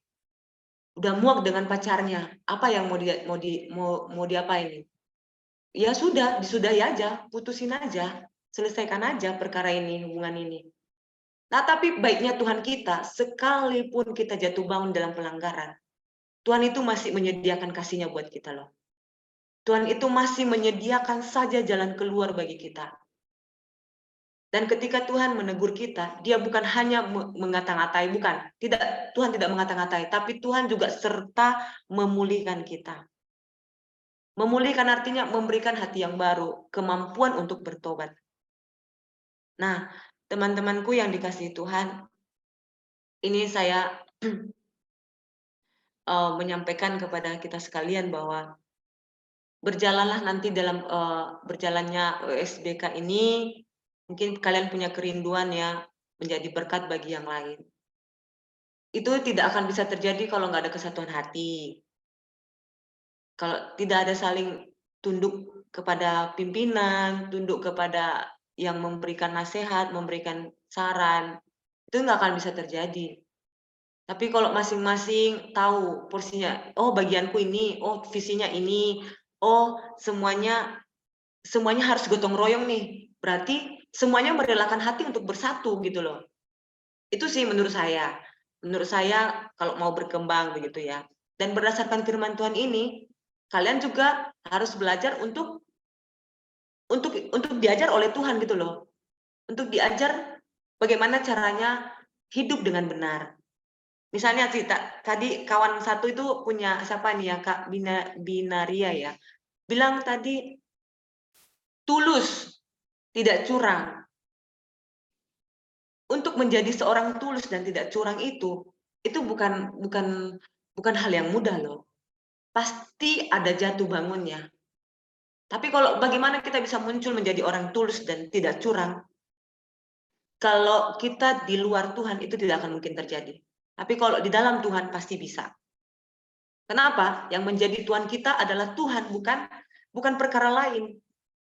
Speaker 6: Udah muak dengan pacarnya, apa yang mau diapain nih? Ya sudah, disudahi aja, putusin aja, selesaikan aja perkara ini, hubungan ini. Nah, tapi baiknya Tuhan kita, sekalipun kita jatuh bangun dalam pelanggaran, Tuhan itu masih menyediakan kasih-Nya buat kita loh. Tuhan itu masih menyediakan saja jalan keluar bagi kita. Dan ketika Tuhan menegur kita, Dia bukan hanya mengata-ngatai, bukan. Tuhan tidak mengata-ngatai, tapi Tuhan juga serta memulihkan kita. Memulihkan artinya memberikan hati yang baru, kemampuan untuk bertobat. Nah, teman-temanku yang dikasihi Tuhan, ini saya menyampaikan kepada kita sekalian bahwa berjalanlah nanti dalam berjalannya OSBK ini, mungkin kalian punya kerinduan ya, menjadi berkat bagi yang lain. Itu tidak akan bisa terjadi kalau nggak ada kesatuan hati. Kalau tidak ada saling tunduk kepada pimpinan, tunduk kepada yang memberikan nasihat, memberikan saran, itu nggak akan bisa terjadi. Tapi kalau masing-masing tahu porsinya, oh bagianku ini, oh visinya ini, oh semuanya harus gotong royong nih. Berarti semuanya merelakan hati untuk bersatu gitu loh. Itu sih menurut saya. Menurut saya kalau mau berkembang begitu ya. Dan berdasarkan firman Tuhan ini, kalian juga harus belajar untuk diajar oleh Tuhan gitu loh. Untuk diajar bagaimana caranya hidup dengan benar. Misalnya tadi kawan satu itu punya siapa nih ya, Kak Binaria ya. Bilang tadi tulus, tidak curang. Untuk menjadi seorang tulus dan tidak curang itu bukan hal yang mudah loh. Pasti ada jatuh bangunnya. Tapi kalau bagaimana kita bisa muncul menjadi orang tulus dan tidak curang? Kalau kita di luar Tuhan itu tidak akan mungkin terjadi. Tapi kalau di dalam Tuhan pasti bisa. Kenapa? Yang menjadi Tuhan kita adalah Tuhan, bukan perkara lain.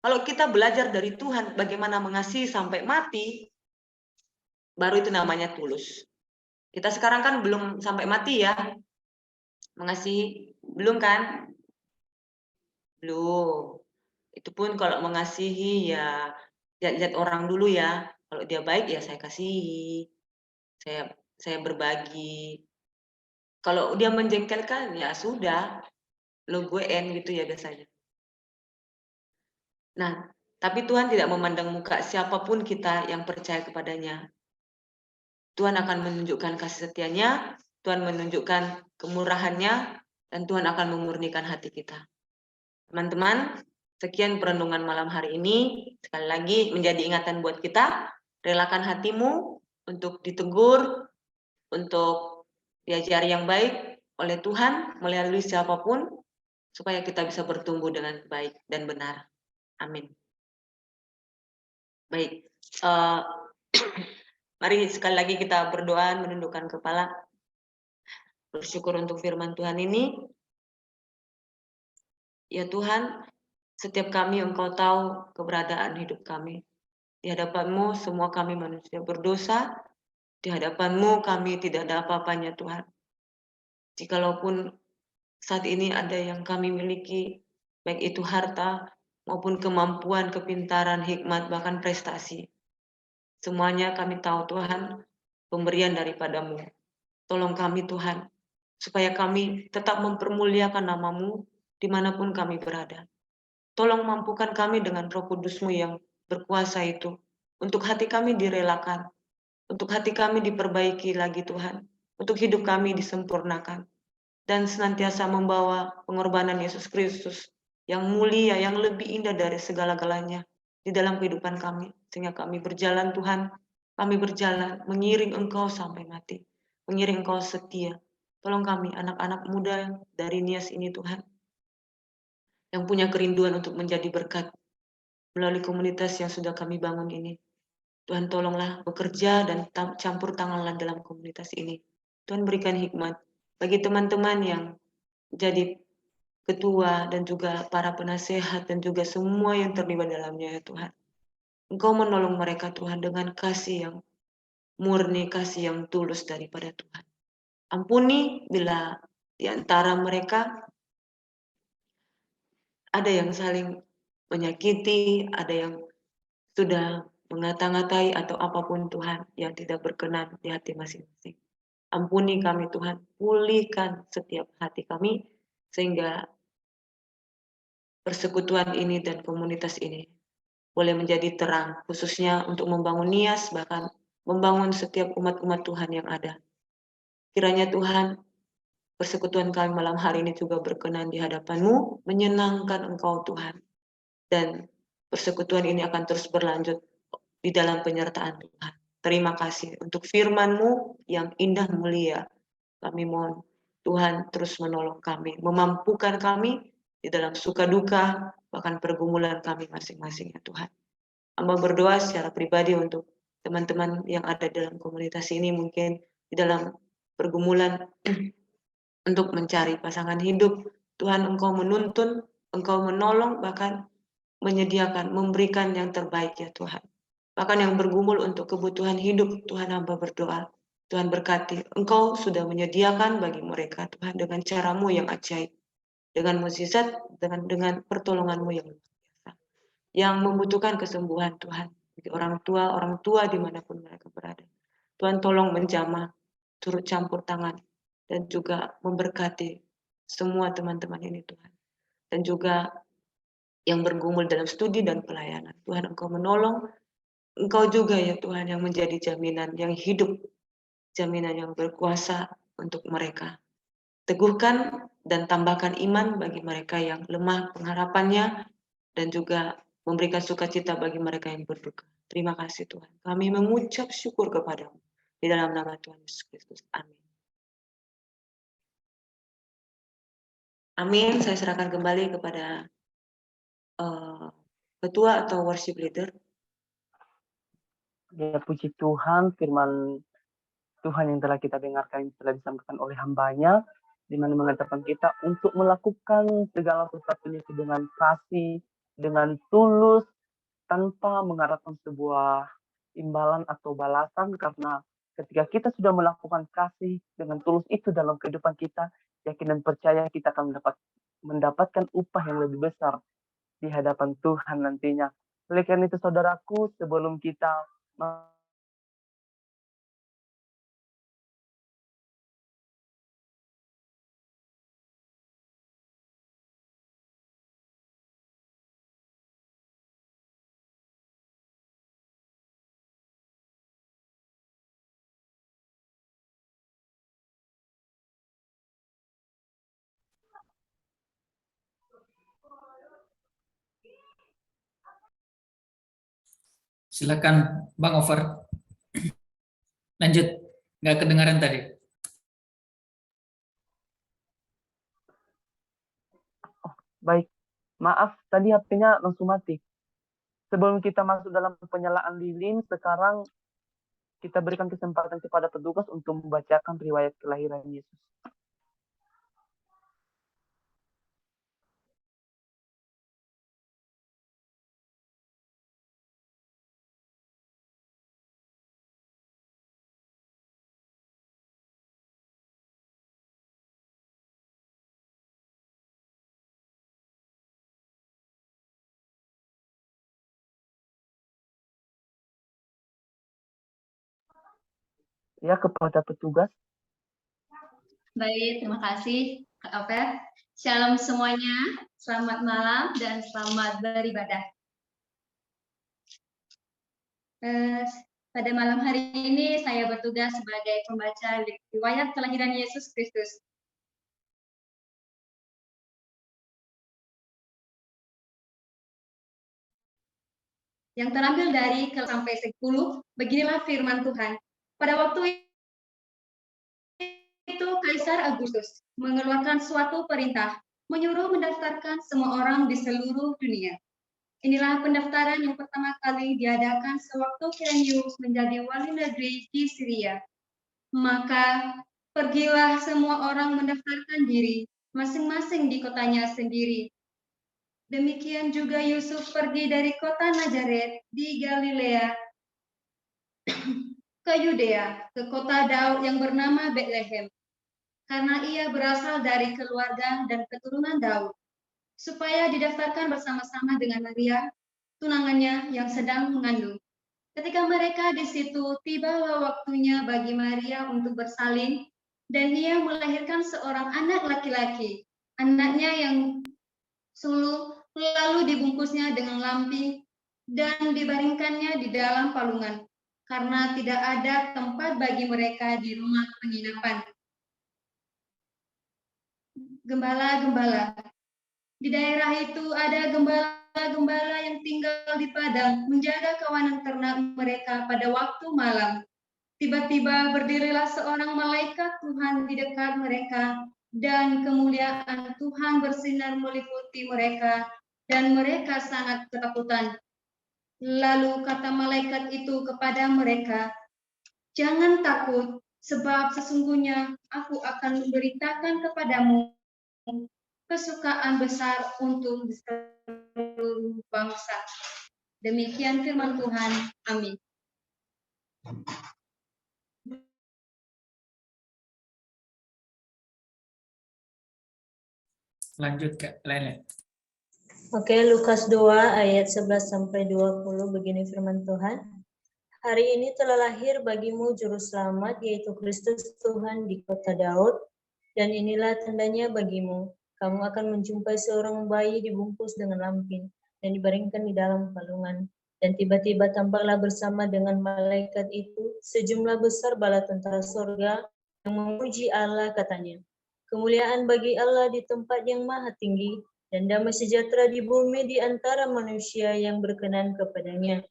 Speaker 6: Kalau kita belajar dari Tuhan bagaimana mengasihi sampai mati, baru itu namanya tulus. Kita sekarang kan belum sampai mati ya, mengasihi, belum kan? Belum. Itu pun kalau mengasihi ya lihat orang dulu ya. Kalau dia baik ya saya kasihi, saya berbagi. Kalau dia menjengkelkan ya sudah, lo gue end gitu ya biasanya. Nah, tapi Tuhan tidak memandang muka siapapun kita yang percaya kepadanya. Tuhan akan menunjukkan kasih setianya, Tuhan menunjukkan kemurahannya, dan Tuhan akan memurnikan hati kita. Teman-teman, sekian perenungan malam hari ini. Sekali lagi menjadi ingatan buat kita, relakan hatimu untuk ditegur, untuk diajari yang baik oleh Tuhan melalui siapapun, supaya kita bisa bertumbuh dengan baik dan benar. Amin. Baik, mari sekali lagi kita berdoa menundukkan kepala. Bersyukur untuk firman Tuhan ini. Ya Tuhan, setiap kami Engkau tahu keberadaan hidup kami. Di hadapan-Mu semua kami manusia berdosa. Di hadapan-Mu kami tidak ada apa-apanya Tuhan. Jikalaupun saat ini ada yang kami miliki, baik itu harta maupun kemampuan, kepintaran, hikmat, bahkan prestasi. Semuanya kami tahu Tuhan, pemberian daripada-Mu. Tolong kami Tuhan, supaya kami tetap mempermuliakan nama-Mu dimanapun kami berada. Tolong mampukan kami dengan Roh Kudus-Mu yang berkuasa itu, untuk hati kami direlakan, untuk hati kami diperbaiki lagi Tuhan, untuk hidup kami disempurnakan, dan senantiasa membawa pengorbanan Yesus Kristus yang mulia, yang lebih indah dari segala-galanya di dalam kehidupan kami, sehingga kami berjalan Tuhan, kami berjalan mengiring Engkau sampai mati, mengiring Engkau setia. Tolong kami anak-anak muda dari Nias ini Tuhan, yang punya kerinduan untuk menjadi berkat melalui komunitas yang sudah kami bangun ini. Tuhan tolonglah bekerja dan campur tanganlah dalam komunitas ini. Tuhan berikan hikmat bagi teman-teman yang jadi ketua dan juga para penasehat dan juga semua yang terlibat dalamnya ya Tuhan. Engkau menolong mereka Tuhan dengan kasih yang murni, kasih yang tulus daripada Tuhan. Ampuni bila di antara mereka ada yang saling menyakiti, ada yang sudah mengata-ngatai atau apapun Tuhan yang tidak berkenan di hati masing-masing. Ampuni kami Tuhan, pulihkan setiap hati kami, sehingga persekutuan ini dan komunitas ini boleh menjadi terang, khususnya untuk membangun Nias, bahkan membangun setiap umat-umat Tuhan yang ada. Kiranya Tuhan, persekutuan kami malam hari ini juga berkenan di hadapan-Mu, menyenangkan Engkau Tuhan. Dan persekutuan ini akan terus berlanjut di dalam penyertaan Tuhan. Terima kasih untuk firman-Mu yang indah mulia. Kami mohon Tuhan terus menolong kami, memampukan kami di dalam suka duka, bahkan pergumulan kami masing-masing ya Tuhan. Hamba berdoa secara pribadi untuk teman-teman yang ada dalam komunitas ini, mungkin di dalam pergumulan untuk mencari pasangan hidup. Tuhan Engkau menuntun, Engkau menolong, bahkan menyediakan, memberikan yang terbaik ya Tuhan. Bahkan yang bergumul untuk kebutuhan hidup, Tuhan hamba berdoa, Tuhan berkati, Engkau sudah menyediakan bagi mereka Tuhan dengan cara-Mu yang ajaib, dengan mukjizat, dengan pertolongan-Mu yang luar biasa, yang membutuhkan kesembuhan Tuhan bagi orang tua dimanapun mereka berada. Tuhan tolong menjamah, turut campur tangan, dan juga memberkati semua teman-teman ini Tuhan. Dan juga yang bergumul dalam studi dan pelayanan. Tuhan Engkau menolong, Engkau juga ya Tuhan yang menjadi jaminan yang hidup, jaminan yang berkuasa untuk mereka. Teguhkan dan tambahkan iman bagi mereka yang lemah pengharapannya, dan juga memberikan sukacita bagi mereka yang berduka. Terima kasih Tuhan. Kami mengucap syukur kepadamu. Di dalam nama Tuhan Yesus Kristus. Amin. Amin. Saya serahkan kembali kepada ketua atau worship leader.
Speaker 5: Ya, puji Tuhan, firman Tuhan yang telah kita dengarkan, yang telah disampaikan oleh hambanya, di mana mengantarkan kita untuk melakukan segala sesuatunya itu dengan kasih, dengan tulus, tanpa mengharapkan sebuah imbalan atau balasan, karena ketika kita sudah melakukan kasih dengan tulus itu dalam kehidupan kita, yakin dan percaya kita akan mendapatkan upah yang lebih besar di hadapan Tuhan nantinya. Oleh karena itu saudaraku, sebelum kita
Speaker 1: Silakan Bang Over. Lanjut, nggak kedengaran tadi.
Speaker 5: baik, maaf tadi HP-nya langsung mati. Sebelum kita masuk dalam penyalaan lilin, sekarang kita berikan kesempatan kepada petugas untuk membacakan riwayat kelahiran Yesus. Ya, kepada petugas.
Speaker 10: Baik, terima kasih Kak Ofer. Shalom semuanya, selamat malam dan selamat beribadah. Pada malam hari ini saya bertugas sebagai pembaca riwayat kelahiran Yesus Kristus. Yang terambil dari sampai 10, beginilah firman Tuhan. Pada waktu itu Kaisar Agustus mengeluarkan suatu perintah, menyuruh mendaftarkan semua orang di seluruh dunia. Inilah pendaftaran yang pertama kali diadakan sewaktu Quirinius menjadi wali negeri di Syria. Maka pergilah semua orang mendaftarkan diri, masing-masing di kotanya sendiri. Demikian juga Yusuf pergi dari kota Nazaret di Galilea ke Yudea, ke kota Daud yang bernama Betlehem, karena ia berasal dari keluarga dan keturunan Daud, supaya didaftarkan bersama-sama dengan Maria, tunangannya yang sedang mengandung. Ketika mereka di situ, tibalah waktunya bagi Maria untuk bersalin, dan ia melahirkan seorang anak laki-laki. Anaknya yang sulung lalu dibungkusnya dengan lampi dan dibaringkannya di dalam palungan, karena tidak ada tempat bagi mereka di rumah penginapan. Gembala-gembala. Di daerah itu ada gembala-gembala yang tinggal di padang, menjaga kawanan ternak mereka pada waktu malam. Tiba-tiba berdirilah seorang malaikat Tuhan di dekat mereka, dan kemuliaan Tuhan bersinar meliputi mereka, dan mereka sangat ketakutan. Lalu kata malaikat itu kepada mereka, "Jangan takut, sebab sesungguhnya aku akan memberitakan kepadamu kesukaan besar untuk seluruh bangsa." Demikian firman Tuhan. Amin.
Speaker 1: Lanjut Kak Lele.
Speaker 11: Oke, Lukas 2 ayat 11 sampai 20 begini firman Tuhan. Hari ini telah lahir bagimu juru selamat, yaitu Kristus Tuhan di kota Daud, dan inilah tandanya bagimu. Kamu akan menjumpai seorang bayi dibungkus dengan lampin dan dibaringkan di dalam palungan. Dan tiba-tiba tampaklah bersama dengan malaikat itu sejumlah besar bala tentara sorga yang memuji Allah, katanya, "Kemuliaan bagi Allah di tempat yang maha tinggi, dan damai sejahtera di bumi di antara manusia yang berkenan kepadanya."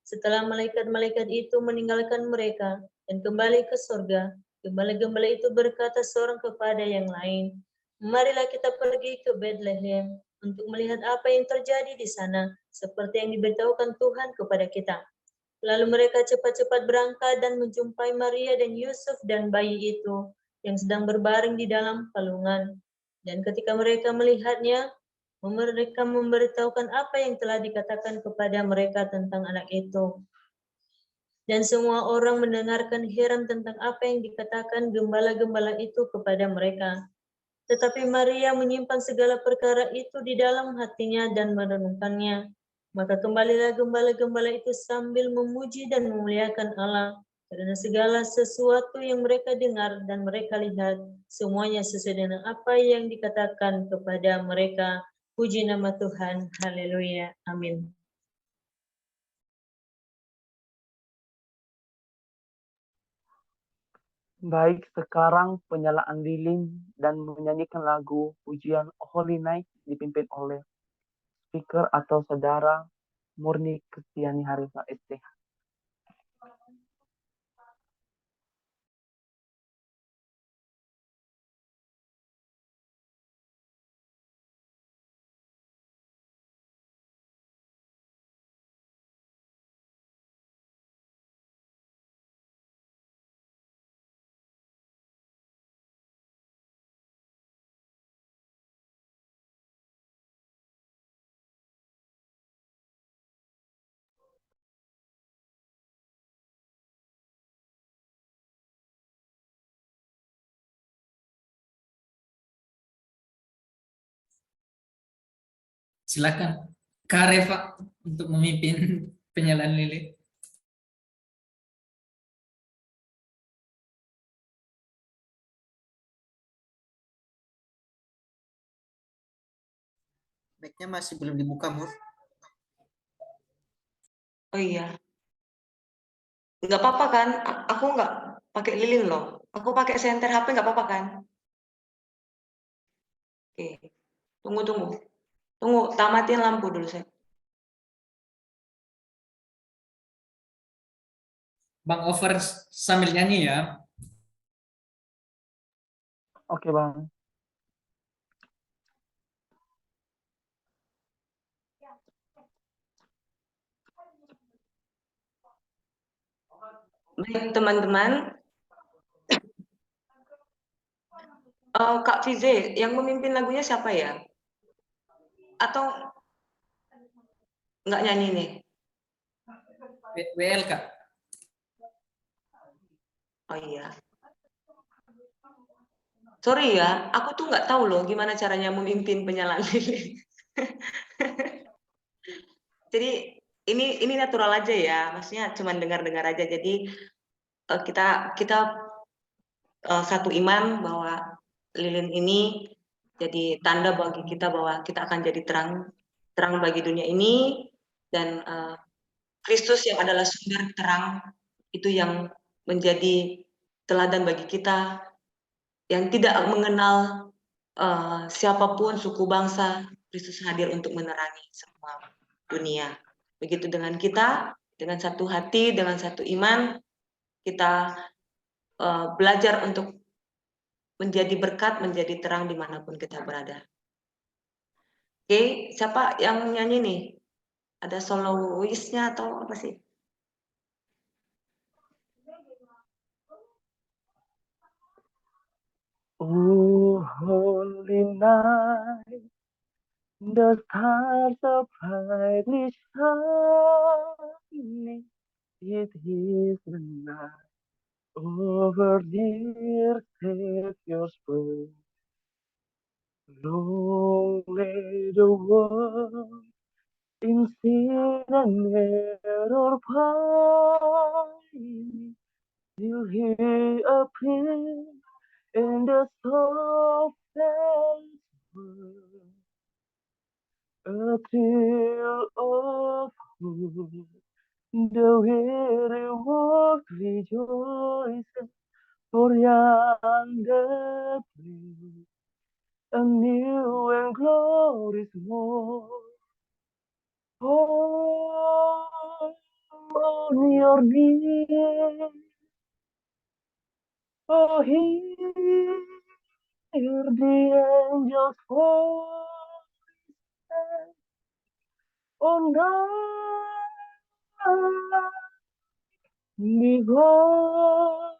Speaker 11: Setelah malaikat-malaikat itu meninggalkan mereka dan kembali ke sorga, gembala-gembala itu berkata seorang kepada yang lain, "Marilah kita pergi ke Betlehem untuk melihat apa yang terjadi di sana, seperti yang diberitahukan Tuhan kepada kita." Lalu mereka cepat-cepat berangkat dan menjumpai Maria dan Yusuf dan bayi itu, yang sedang berbaring di dalam palungan. Dan ketika mereka melihatnya, mereka memberitahukan apa yang telah dikatakan kepada mereka tentang anak itu. Dan semua orang mendengarkan heran tentang apa yang dikatakan gembala-gembala itu kepada mereka. Tetapi Maria menyimpan segala perkara itu di dalam hatinya dan merenungkannya. Maka kembalilah gembala-gembala itu sambil memuji dan memuliakan Allah. Karena segala sesuatu yang mereka dengar dan mereka lihat, semuanya sesuai dengan apa yang dikatakan kepada mereka. Puji nama Tuhan. Haleluya. Amin.
Speaker 5: Baik, sekarang penyalaan lilin dan menyanyikan lagu pujian Holy Night dipimpin oleh speaker atau saudara Murni Kristiani Harifa STH.
Speaker 1: Silakan Kak Reva untuk memimpin penyalaan lilin.
Speaker 4: Mic-nya masih belum dibuka, Mur.
Speaker 6: Oh iya, nggak apa-apa kan? Aku nggak pakai lilin loh. Aku pakai senter HP nggak apa-apa kan? Oke, tunggu, tamatin lampu dulu saya.
Speaker 1: Bang Over sambil nyanyi ya.
Speaker 5: Oke, Bang.
Speaker 6: Baik teman-teman, Kak Fize, yang memimpin lagunya siapa ya? Atau nggak nyanyi nih?
Speaker 1: WL Kak.
Speaker 6: Oh iya. Sorry ya, aku tuh nggak tahu loh gimana caranya memimpin penyalaan lilin. Jadi ini natural aja ya, maksudnya cuma dengar-dengar aja. Jadi kita satu iman bahwa lilin ini jadi tanda bagi kita bahwa kita akan jadi terang bagi dunia ini, dan Kristus yang adalah sumber terang itu yang menjadi teladan bagi kita yang tidak mengenal siapapun suku bangsa. Kristus hadir untuk menerangi semua dunia. Begitu dengan kita, dengan satu hati, dengan satu iman, kita belajar untuk menjadi berkat, menjadi terang dimanapun kita berada. Oke, siapa yang nyanyi nih? Ada soloistnya atau apa sih?
Speaker 5: Oh, holy night, the stars are brightly shining. It is the night over dear Savior's birth. Long lay the world in sin and error pining, till He appeared in the softest word. A thrill of hope, the weary world rejoices, for yonder breaks a new and glorious morn. Fall on your knees, oh, hear the angels' voice. Oh, night behold,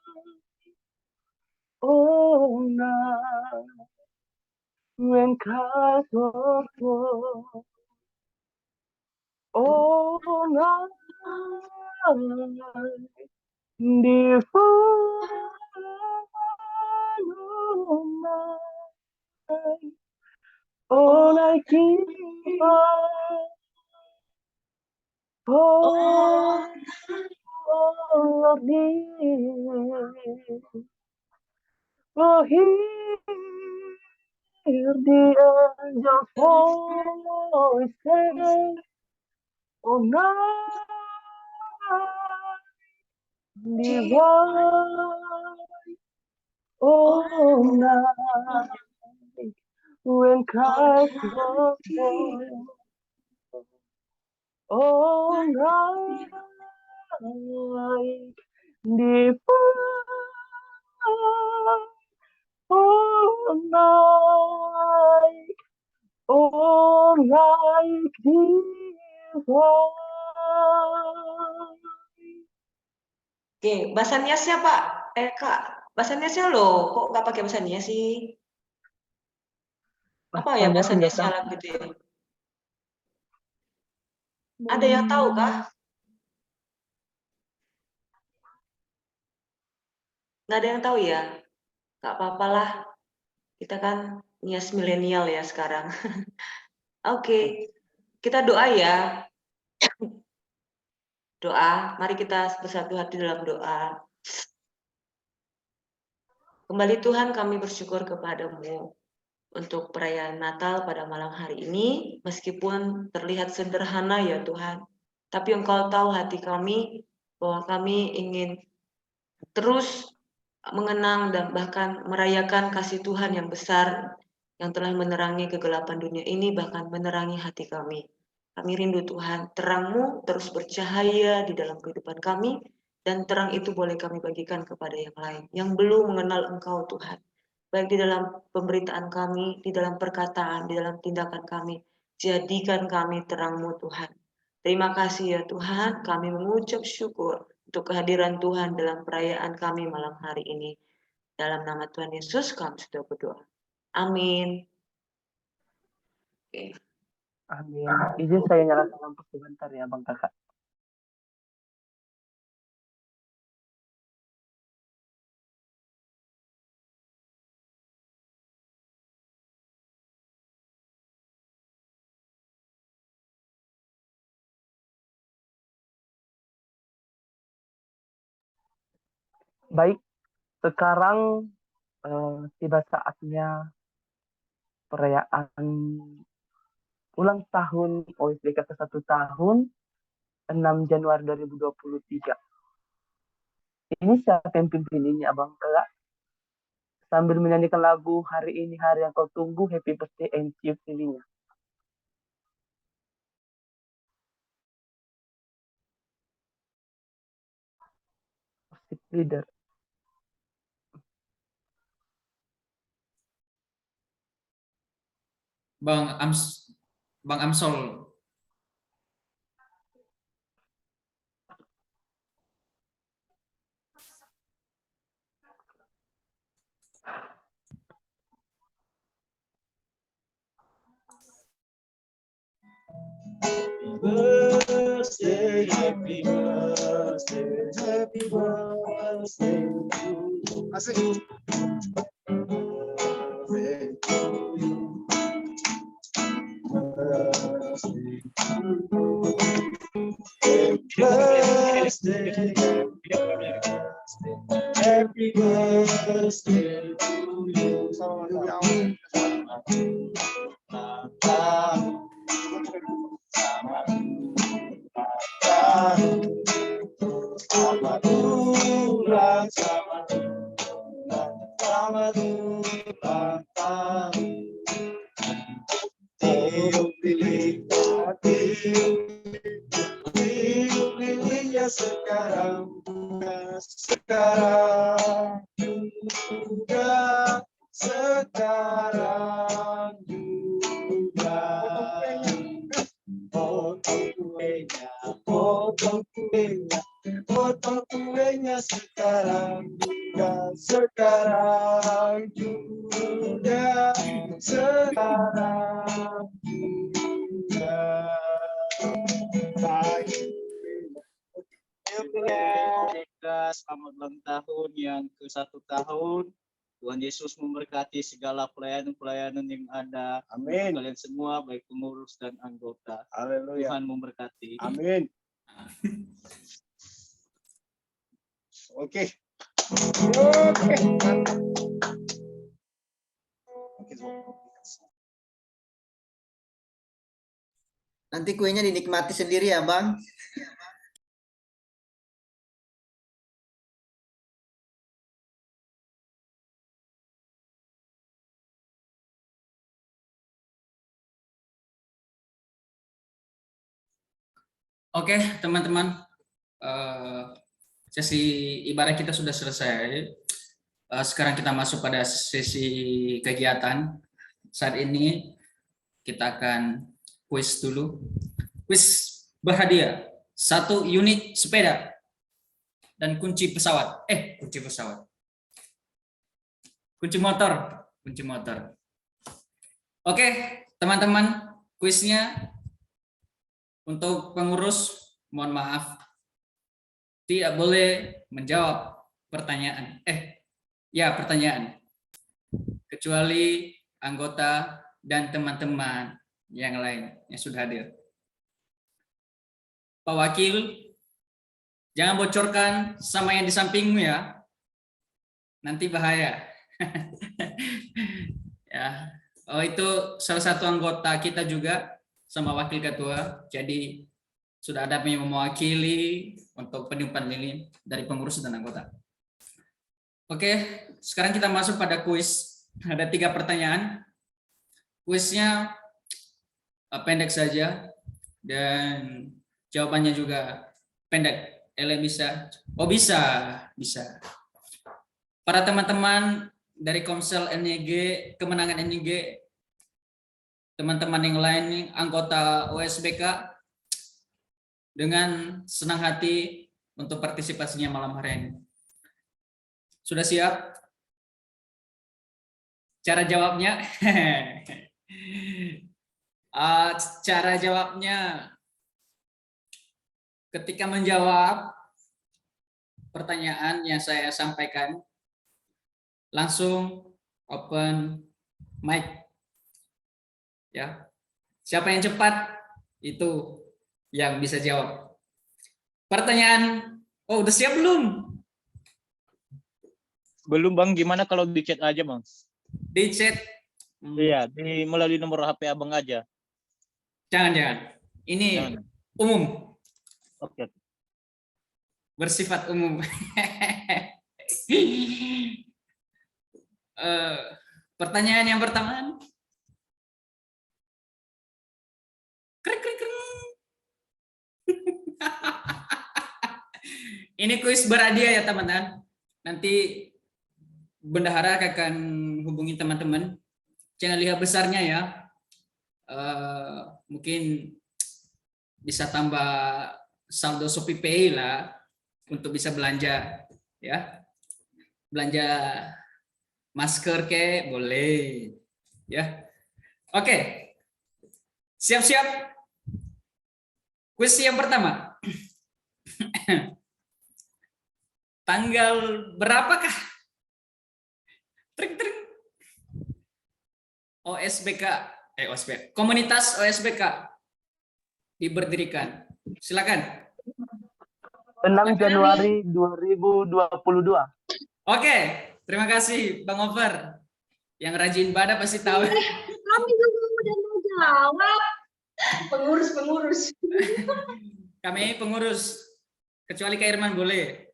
Speaker 5: oh, night, when Christ was born. Oh night, divine, oh night, oh night divine, oh of thee. Oh, hear the angels' voice say, oh, night divine, oh, night, when Christ was born, oh, night divine, oh, night, oh, like divine.
Speaker 6: Oke, bahasa niasnya Pak. Kak, bahasa niasnya loh. Kok nggak pakai bahasa nias sih? Apa ya bahasa niasnya lagu itu ya? Ada yang tahu kah? Nggak ada yang tahu ya? Nggak apa-apalah. Kita kan nias milenial ya sekarang. Oke, kita doa ya. Doa, mari kita bersatu hati dalam doa. Kembali Tuhan, kami bersyukur kepadamu untuk perayaan Natal pada malam hari ini, meskipun terlihat sederhana ya Tuhan, tapi Engkau tahu hati kami, bahwa kami ingin terus mengenang dan bahkan merayakan kasih Tuhan yang besar, yang telah menerangi kegelapan dunia ini, bahkan menerangi hati kami. Kami rindu Tuhan, terang-Mu terus bercahaya di dalam kehidupan kami, dan terang itu boleh kami bagikan kepada yang lain, yang belum mengenal Engkau Tuhan. Baik di dalam pemberitaan kami, di dalam perkataan, di dalam tindakan kami. Jadikan kami terang-Mu Tuhan. Terima kasih ya Tuhan, kami mengucap syukur untuk kehadiran Tuhan dalam perayaan kami malam hari ini. Dalam nama Tuhan Yesus kami sudah berdoa. Amin. Oke.
Speaker 5: Amin. Izin saya nyalakan lampu sebentar ya Bang Kakak. Baik, sekarang tiba saatnya perayaan ulang tahun OSBK ke-1 tahun 6 Januari 2023. Ini siapa yang pimpin ini Abang Kakak? Sambil menyanyikan lagu Hari Ini Hari Yang Kau Tunggu, Happy Birthday and Chief Lily-nya. Worship leader.
Speaker 1: Bang Amsol.
Speaker 12: Birthday, happy birthday, happy birthday to you. Asik. Birthday to you. Birthday to you. Happy birthday to you. Selamat ulang, selamat ulang tahun. Tiup lilinnya sekarang juga, sekarang juga. Potong kuenya, potong kuenya, potong kuenya sekarang juga, sekarang juga, sekarang juga. Baik.
Speaker 3: Merdeka, selamat ulang tahun yang ke-1 tahun. Tuhan Yesus memberkati segala pelayanan-pelayanan yang ada.
Speaker 12: Amin.
Speaker 3: Kalian semua, baik pengurus dan anggota.
Speaker 12: Haleluya.
Speaker 3: Tuhan memberkati.
Speaker 12: Amin. Oke.
Speaker 4: Nanti kuenya dinikmati sendiri ya, Bang.
Speaker 1: Oke, teman-teman, sesi ibadah kita sudah selesai. Sekarang kita masuk pada sesi kegiatan. Saat ini kita akan kuis dulu. Kuis berhadiah 1 unit sepeda dan kunci pesawat. Kunci motor. Oke, teman-teman, kuisnya untuk pengurus, mohon maaf, tidak boleh menjawab pertanyaan. Pertanyaan. Kecuali anggota dan teman-teman yang lain yang sudah hadir. Pak Wakil, jangan bocorkan sama yang di sampingmu ya. Nanti bahaya. Ya. Oh, itu salah satu anggota kita juga sama wakil ketua, jadi sudah ada yang mewakili untuk peniupan lilin dari pengurus dan anggota. Oke, sekarang kita masuk pada kuis. Ada 3 pertanyaan. Kuisnya pendek saja dan jawabannya juga pendek. Bisa? Oh, bisa. Para teman-teman dari Komsel NEG, Kemenangan NEG, teman-teman yang lain, anggota OSBK, dengan senang hati untuk partisipasinya malam hari ini. Sudah siap? Cara jawabnya? Cara jawabnya, ketika menjawab pertanyaan yang saya sampaikan, langsung open mic. Ya, siapa yang cepat itu yang bisa jawab. Pertanyaan, udah siap belum?
Speaker 3: Belum Bang, gimana kalau di chat aja Bang?
Speaker 1: Di chat?
Speaker 3: Iya, melalui nomor HP Abang aja.
Speaker 1: Jangan. Ini umum.
Speaker 3: Oke.
Speaker 1: Bersifat umum. Pertanyaan yang pertama. Ini kuis berhadiah ya teman-teman. Nanti bendahara akan hubungi teman-teman. Jangan lihat besarnya ya. Mungkin bisa tambah saldo Shopee Pay lah untuk bisa belanja ya. Belanja masker boleh ya. Oke. Siap-siap. Kuis yang pertama. Tanggal berapakah komunitas OSBK diberdirikan? Silakan.
Speaker 5: 6 Januari 2022.
Speaker 1: Oke, terima kasih Bang Over. Yang rajin ibadah pasti tahu.
Speaker 10: Kami juga udah mau jawab. Pengurus.
Speaker 1: Kami pengurus. Kecuali Kak Irman boleh.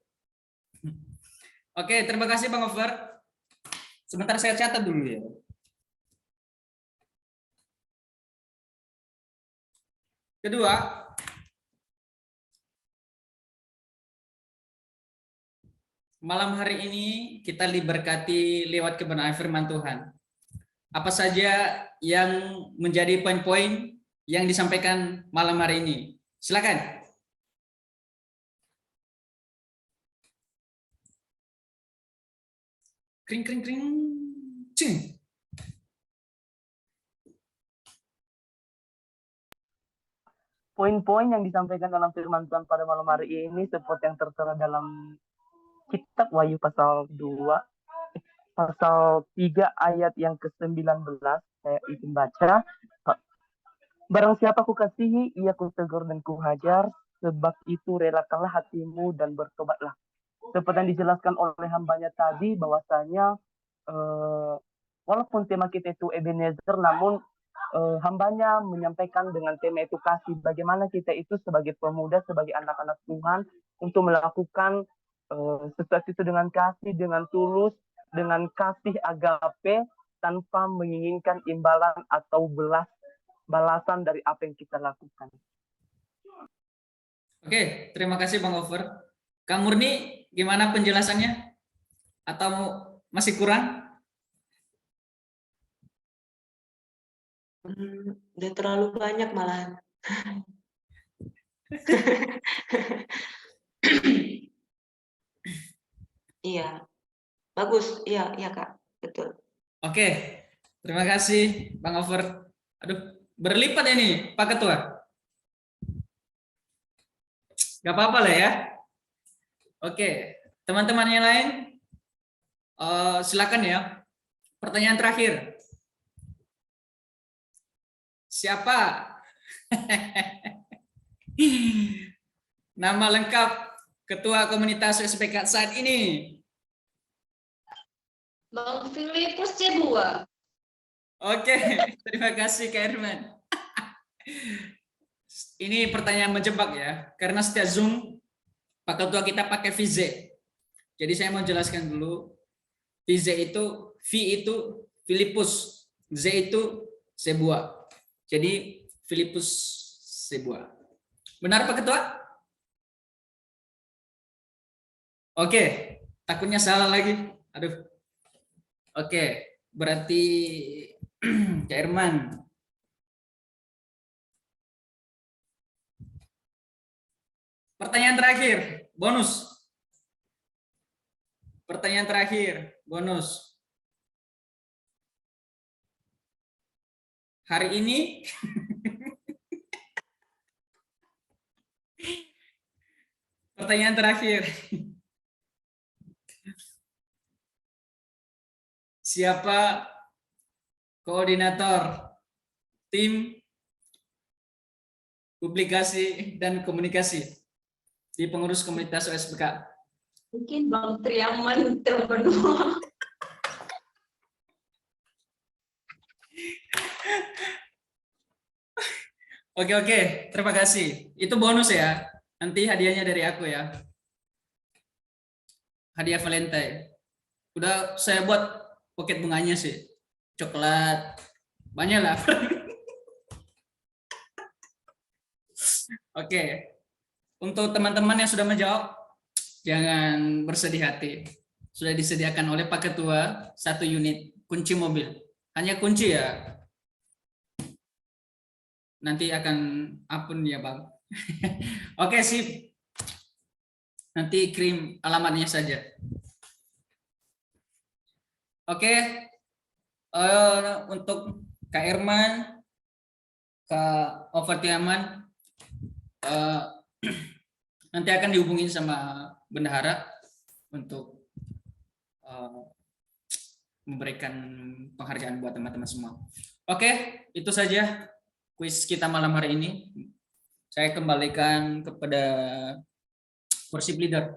Speaker 1: Oke, terima kasih Bang Over. Sebentar saya catat dulu ya. Kedua, malam hari ini kita diberkati lewat kebenaran firman Tuhan. Apa saja yang menjadi poin-poin yang disampaikan malam hari ini? Silakan. Kring kring kring. Cing.
Speaker 5: Poin-poin yang disampaikan dalam firman Tuhan pada malam hari ini seperti yang tertera dalam kitab Wahyu pasal 2, pasal 3 ayat yang ke-19, saya izin baca. Barang siapa kukasihi, ia kutegur dan kuhajar, sebab itu relakanlah hatimu dan bertobatlah. Seperti yang dijelaskan oleh hambanya tadi, bahwasanya walaupun tema kita itu Ebenezer, namun hambanya menyampaikan dengan tema itu kasih. Bagaimana kita itu sebagai pemuda, sebagai anak-anak Tuhan, untuk melakukan sesuatu itu dengan kasih, dengan tulus, dengan kasih agape, tanpa menginginkan imbalan atau balasan dari apa yang kita lakukan.
Speaker 1: Oke, terima kasih Bang Over. Kang Murni, gimana penjelasannya? Atau masih kurang?
Speaker 6: Udah terlalu banyak malahan. Iya, bagus. Iya, iya Kak, betul.
Speaker 1: Oke, terima kasih Bang Over. Aduh, berlipat ini Pak Ketua. Gak apa-apa lah ya. Oke, teman-teman yang lain, silakan ya. Pertanyaan terakhir. Siapa? Nama lengkap Ketua Komunitas USBK saat ini?
Speaker 10: Bang Filipus C2.
Speaker 1: Oke, terima kasih Kak Herman. Ini pertanyaan menjebak ya, karena setiap Zoom Pak Ketua kita pakai VZ. Jadi saya mau jelaskan dulu. VZ itu, V itu Filipus, Z itu Sebua. Jadi Filipus Sebua. Benar Pak Ketua? Oke, takutnya salah lagi. Aduh. Oke, berarti Kak Herman. Pertanyaan terakhir, bonus. Pertanyaan terakhir, bonus. Hari ini pertanyaan terakhir. Siapa koordinator tim publikasi dan komunikasi di pengurus komunitas OSBK?
Speaker 10: Mungkin Bang Triaman terbenua.
Speaker 1: Oke, terima kasih. Itu bonus ya. Nanti hadiahnya dari aku ya. Hadiah Valentine. Udah saya buat pocket bunganya sih. Coklat. Banyak lah. Oke. Untuk teman-teman yang sudah menjawab, jangan bersedih hati. Sudah disediakan oleh Pak Ketua 1 unit kunci mobil. Hanya kunci ya. Nanti akan apun ya Bang. Oke sip. Nanti kirim alamatnya saja. Oke. Untuk Kak Herman, Kak Overtiaman, nanti akan dihubungin sama bendahara untuk memberikan penghargaan buat teman-teman semua. Oke, itu saja kuis kita malam hari ini. Saya kembalikan kepada worship leader.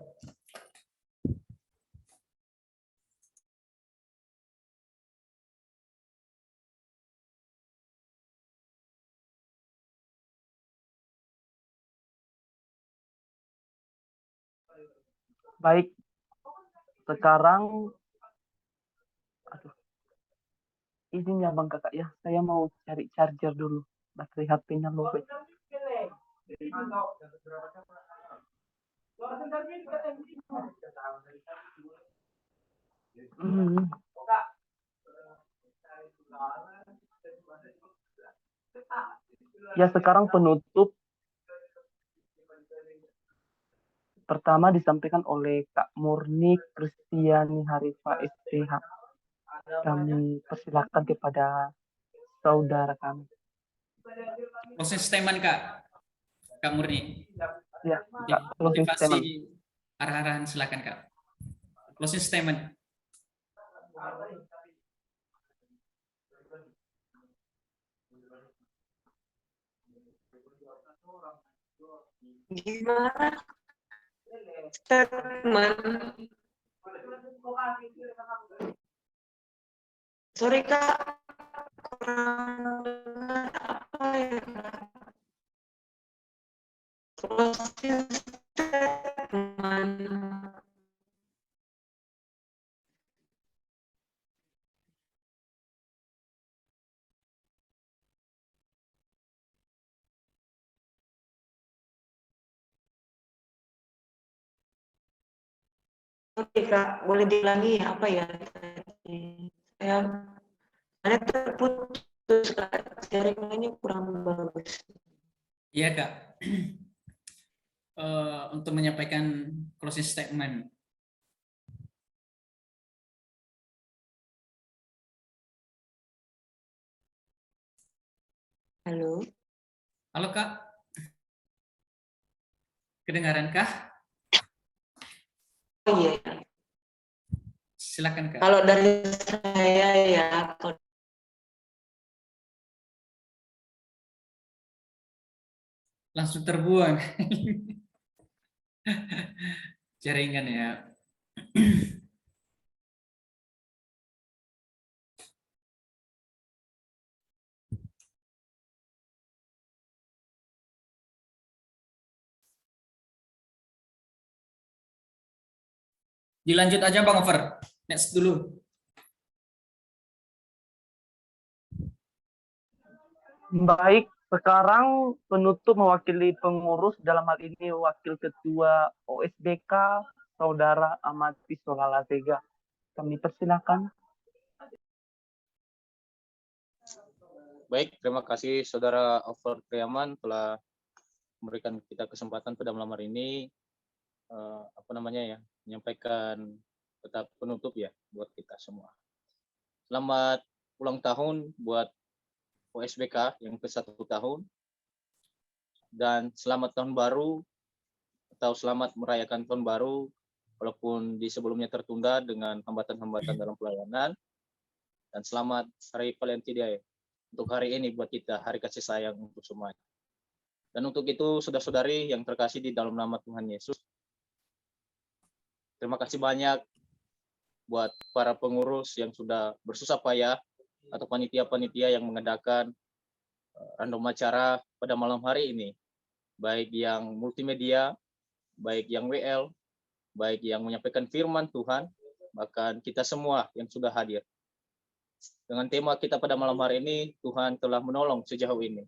Speaker 5: Baik, sekarang izin ya Bang Kakak ya, saya mau cari charger dulu, baterai HP-nya lowbat. Ya sekarang penutup pertama disampaikan oleh Kak Murni Kristiani Harifa SPH. Kami persilakan kepada saudara kami.
Speaker 1: Closing statement Kak Murni.
Speaker 5: Ya,
Speaker 1: Ya,
Speaker 5: Kak, closing
Speaker 1: motivasi
Speaker 5: statement.
Speaker 1: arahan silakan Kak. Closing statement.
Speaker 6: Gimana statement? Sorry Kak, kurang dengar apa ya? Closing statement. Oke Kak, boleh diulangi apa ya tadi? Saya terputus Kak, jaringannya kurang bagus.
Speaker 1: Iya Kak. Untuk menyampaikan closing statement.
Speaker 6: Halo.
Speaker 1: Halo Kak. Kedengaran-kah?
Speaker 6: Oh iya.
Speaker 1: Silakan Kak.
Speaker 6: Kalau dari saya ya,
Speaker 1: Langsung terbuang. Jaringan ya. Dilanjut aja Bang Over. Next dulu.
Speaker 5: Baik, sekarang penutup mewakili pengurus dalam hal ini Wakil Ketua OSBK, Saudara Ahmad Pisolala Vega. Kami persilakan.
Speaker 13: Baik, terima kasih Saudara Over Triaman telah memberikan kita kesempatan pada malam hari ini menyampaikan tetap penutup ya buat kita semua. Selamat ulang tahun buat OSBK yang ke-1 tahun dan selamat tahun baru atau selamat merayakan tahun baru walaupun di sebelumnya tertunda dengan hambatan-hambatan dalam pelayanan, dan selamat Hari Valentine Day untuk hari ini buat kita, hari kasih sayang untuk semuanya. Dan untuk itu saudara-saudari yang terkasih di dalam nama Tuhan Yesus, terima kasih banyak buat para pengurus yang sudah bersusah payah atau panitia-panitia yang mengadakan random acara pada malam hari ini, baik yang multimedia, baik yang WL, baik yang menyampaikan firman Tuhan, bahkan kita semua yang sudah hadir. Dengan tema kita pada malam hari ini, Tuhan telah menolong sejauh ini.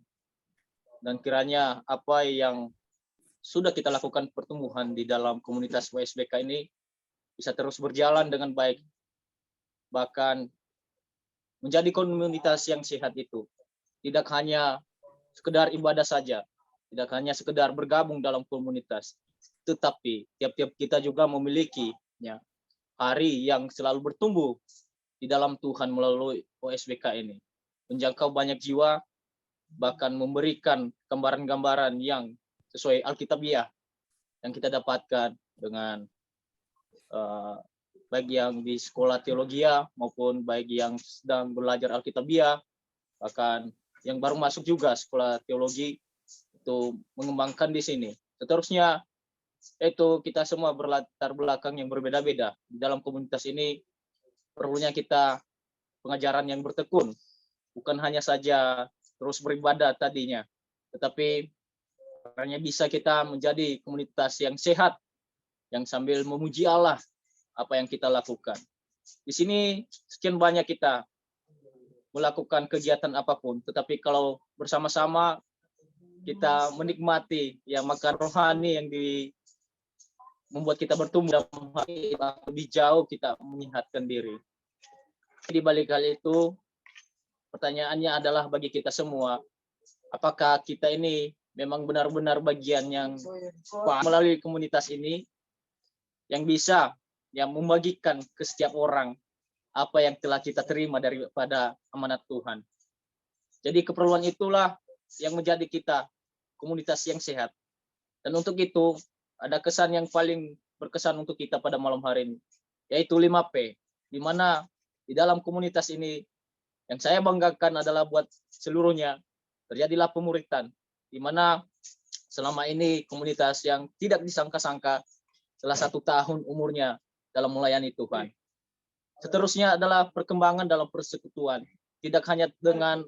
Speaker 13: Dan kiranya apa yang sudah kita lakukan pertumbuhan di dalam komunitas OSBK ini bisa terus berjalan dengan baik, bahkan menjadi komunitas yang sehat itu tidak hanya sekedar ibadah saja, tidak hanya sekedar bergabung dalam komunitas, tetapi tiap-tiap kita juga memiliki hari yang selalu bertumbuh di dalam Tuhan melalui OSBK ini, menjangkau banyak jiwa, bahkan memberikan gambaran-gambaran yang sesuai Alkitabiah yang kita dapatkan dengan baik yang di sekolah teologia maupun baik yang sedang belajar Alkitabiah, bahkan yang baru masuk juga sekolah teologi itu mengembangkan di sini. Seterusnya itu kita semua berlatar belakang yang berbeda-beda. Di dalam komunitas ini perlunya kita pengajaran yang bertekun, bukan hanya saja terus beribadah tadinya, tetapi karena bisa kita menjadi komunitas yang sehat, yang sambil memuji Allah apa yang kita lakukan. Di sini sekian banyak kita melakukan kegiatan apapun, tetapi kalau bersama-sama kita menikmati makan rohani yang membuat kita bertumbuh dalam hati, lebih jauh kita menyehatkan diri. Di balik hal itu, pertanyaannya adalah bagi kita semua, apakah kita ini memang benar-benar bagian yang melalui komunitas ini yang bisa yang membagikan ke setiap orang apa yang telah kita terima daripada amanat Tuhan. Jadi keperluan itulah yang menjadi kita komunitas yang sehat. Dan untuk itu ada kesan yang paling berkesan untuk kita pada malam hari ini, yaitu 5P, di mana di dalam komunitas ini yang saya banggakan adalah buat seluruhnya terjadilah pemuritan, di mana selama ini komunitas yang tidak disangka-sangka setelah 1 tahun umurnya dalam melayani Tuhan. Seterusnya adalah perkembangan dalam persekutuan, tidak hanya dengan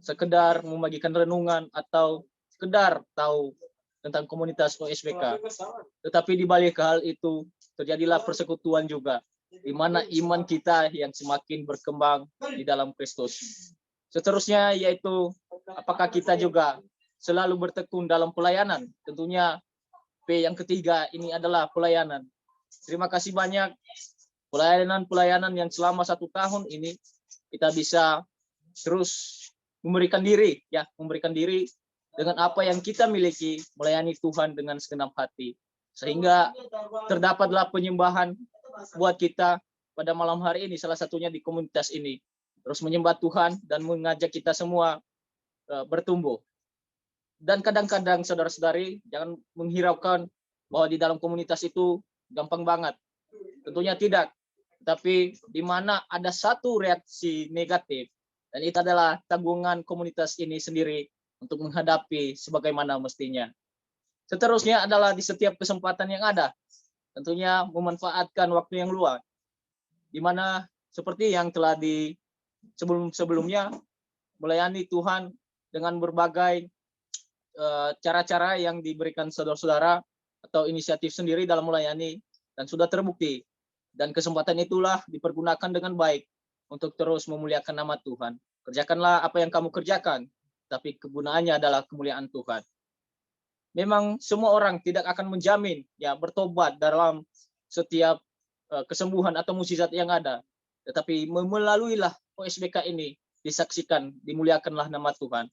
Speaker 13: sekedar membagikan renungan atau sekedar tahu tentang komunitas OSBK, tetapi di balik hal itu terjadilah persekutuan juga, di mana iman kita yang semakin berkembang di dalam Kristus. Seterusnya yaitu apakah kita juga selalu bertekun dalam pelayanan. Tentunya P yang ketiga ini adalah pelayanan. Terima kasih banyak pelayanan yang selama 1 tahun ini kita bisa terus memberikan diri dengan apa yang kita miliki, melayani Tuhan dengan segenap hati, sehingga terdapatlah penyembahan buat kita pada malam hari ini, salah satunya di komunitas ini, terus menyembah Tuhan dan mengajak kita semua bertumbuh. Dan kadang-kadang saudara-saudari jangan menghiraukan bahwa di dalam komunitas itu gampang banget. Tentunya tidak. Tapi di mana ada satu reaksi negatif, dan itu adalah tanggungan komunitas ini sendiri untuk menghadapi sebagaimana mestinya. Seterusnya adalah di setiap kesempatan yang ada, tentunya memanfaatkan waktu yang luang, di mana seperti yang telah di sebelumnya melayani Tuhan dengan berbagai cara-cara yang diberikan saudara-saudara atau inisiatif sendiri dalam melayani dan sudah terbukti. Dan kesempatan itulah dipergunakan dengan baik untuk terus memuliakan nama Tuhan. Kerjakanlah apa yang kamu kerjakan, tapi kegunaannya adalah kemuliaan Tuhan. Memang semua orang tidak akan menjamin ya bertobat dalam setiap kesembuhan atau mukjizat yang ada, tetapi melaluilah OSBK ini disaksikan, dimuliakanlah nama Tuhan.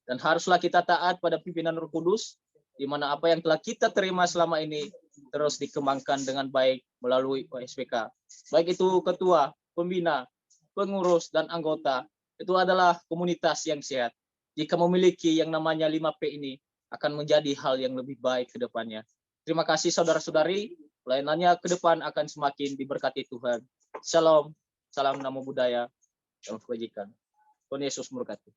Speaker 13: Dan haruslah kita taat pada pimpinan Roh Kudus, di mana apa yang telah kita terima selama ini terus dikembangkan dengan baik melalui OSBK. Baik itu ketua, pembina, pengurus, dan anggota, itu adalah komunitas yang sehat. Jika memiliki yang namanya 5P ini, akan menjadi hal yang lebih baik ke depannya. Terima kasih saudara-saudari, pelayanannya ke depan akan semakin diberkati Tuhan. Shalom, salam namo budaya, salam kebajikan. Tuhan Yesus memberkati.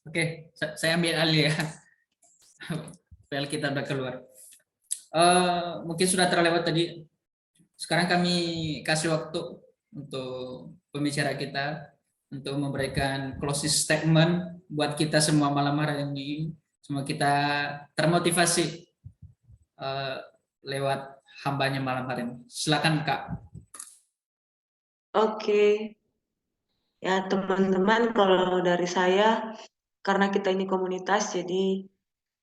Speaker 1: Oke, saya ambil alih ya. File kita udah keluar. Mungkin sudah terlewat tadi. Sekarang kami kasih waktu untuk pembicara kita untuk memberikan closing statement buat kita semua malam hari ini. Semua kita termotivasi lewat hambanya malam hari ini. Silakan Kak.
Speaker 6: Oke. Ya teman-teman, kalau dari saya, karena kita ini komunitas, jadi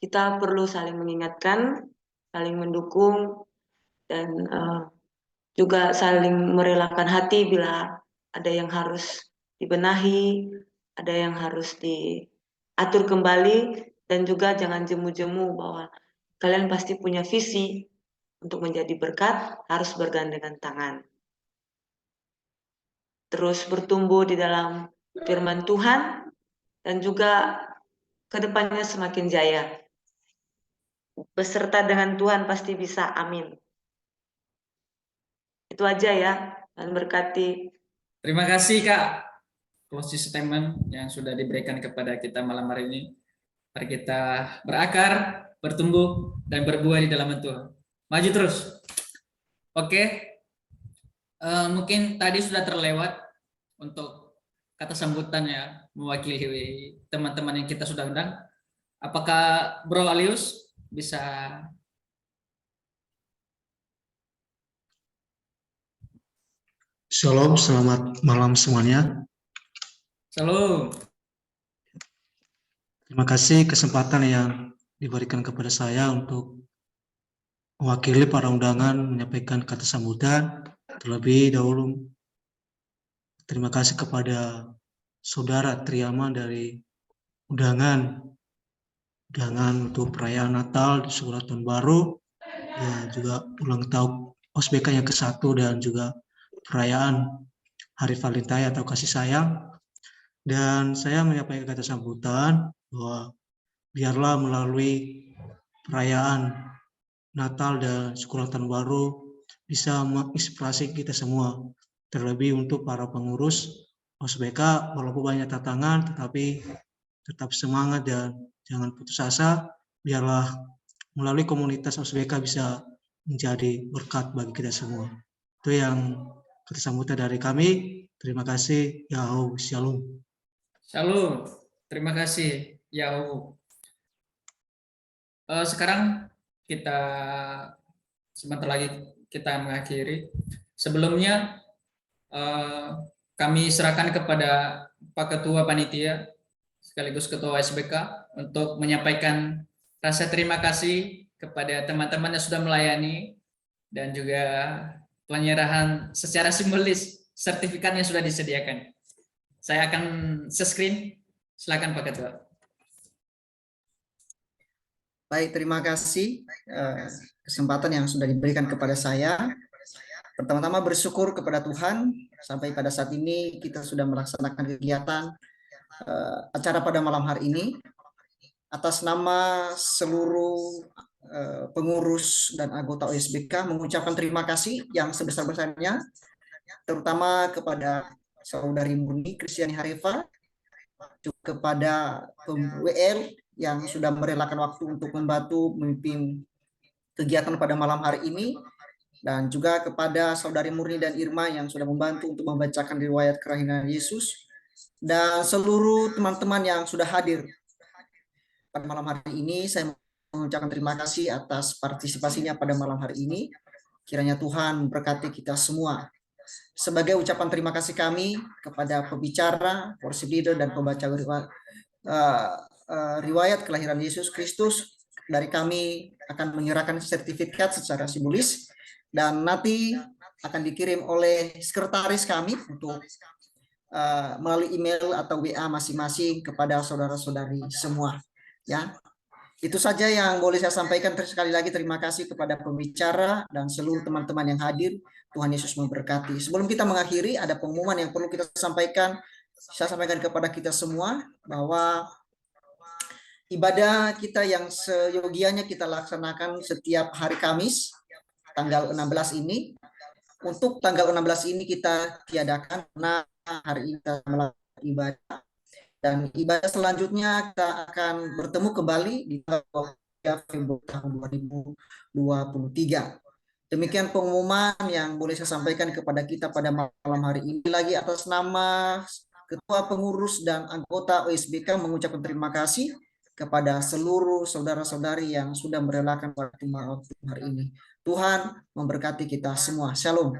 Speaker 6: kita perlu saling mengingatkan, saling mendukung, dan juga saling merelakan hati bila ada yang harus dibenahi, ada yang harus diatur kembali, dan juga jangan jemu-jemu bahwa kalian pasti punya visi untuk menjadi berkat, harus bergandengan tangan. Terus bertumbuh di dalam firman Tuhan, dan juga kedepannya semakin jaya. Beserta dengan Tuhan pasti bisa, amin. Itu aja ya, dan berkati.
Speaker 1: Terima kasih Kak, closing statement yang sudah diberikan kepada kita malam hari ini. Mari kita berakar, bertumbuh, dan berbuah di dalam Tuhan. Maju terus. Oke, mungkin tadi sudah terlewat untuk kata sambutan ya, mewakili teman-teman yang kita sudah undang. Apakah Bro Alius bisa?
Speaker 14: Shalom, selamat malam semuanya.
Speaker 1: Shalom.
Speaker 14: Terima kasih kesempatan yang diberikan kepada saya untuk mewakili para undangan menyampaikan kata sambutan. Terlebih dahulu, terima kasih kepada Saudara Triaman dari undangan untuk perayaan Natal di Sekolah Tahun Baru, dan juga ulang tahun OSBK yang ke-1 dan juga perayaan Hari Valentine atau kasih sayang. Dan saya menyampaikan kata sambutan bahwa biarlah melalui perayaan Natal dan Sekolah Tahun Baru bisa menginspirasi kita semua, terlebih untuk para pengurus OSBK, walaupun banyak tantangan tetapi tetap semangat dan jangan putus asa. Biarlah melalui komunitas OSBK bisa menjadi berkat bagi kita semua. Itu yang kata sambutan dari kami. Terima kasih. Yahoo, shalom.
Speaker 1: Shalom. Terima kasih. Yahoo. Sekarang kita sebentar lagi kita mengakhiri. Sebelumnya kami serahkan kepada Pak Ketua Panitia sekaligus Ketua OSBK untuk menyampaikan rasa terima kasih kepada teman-teman yang sudah melayani dan juga penyerahan secara simbolis sertifikat yang sudah disediakan. Saya akan screen. Silakan Pak Ketua.
Speaker 4: Baik, terima kasih kesempatan yang sudah diberikan kepada saya. Pertama-tama bersyukur kepada Tuhan sampai pada saat ini kita sudah melaksanakan kegiatan acara pada malam hari ini. Atas nama seluruh pengurus dan anggota OSBK mengucapkan terima kasih yang sebesar-besarnya, terutama kepada Saudari Murni Kristiani Harefa, juga kepada WL yang sudah merelakan waktu untuk membantu memimpin kegiatan pada malam hari ini, dan juga kepada Saudari Murni dan Irma yang sudah membantu untuk membacakan riwayat kelahiran Yesus, dan seluruh teman-teman yang sudah hadir pada malam hari ini. Saya mengucapkan terima kasih atas partisipasinya pada malam hari ini. Kiranya Tuhan memberkati kita semua. Sebagai ucapan terima kasih kami kepada pembicara, worship leader, dan pembaca riwayat kelahiran Yesus Kristus, dari kami akan menyerahkan sertifikat secara simbolis dan nanti akan dikirim oleh sekretaris kami untuk melalui email atau WA masing-masing kepada saudara-saudari semua. Ya, itu saja yang boleh saya sampaikan. Sekali lagi terima kasih kepada pembicara dan seluruh teman-teman yang hadir. Tuhan Yesus memberkati. Sebelum kita mengakhiri, ada pengumuman yang perlu kita sampaikan. Saya sampaikan kepada kita semua bahwa ibadah kita yang seyogianya kita laksanakan setiap hari Kamis tanggal 16 ini. Untuk tanggal 16 ini kita tiadakan karena hari ini kita melakukan ibadah. Dan ibadah selanjutnya kita akan bertemu kembali di tanggal 3 Februari tahun 2023. Demikian pengumuman yang boleh saya sampaikan kepada kita pada malam hari ini. Lagi atas nama Ketua Pengurus dan anggota OSBK mengucapkan terima kasih kepada seluruh saudara-saudari yang sudah merelakan waktu hari ini. Tuhan memberkati kita semua. Shalom.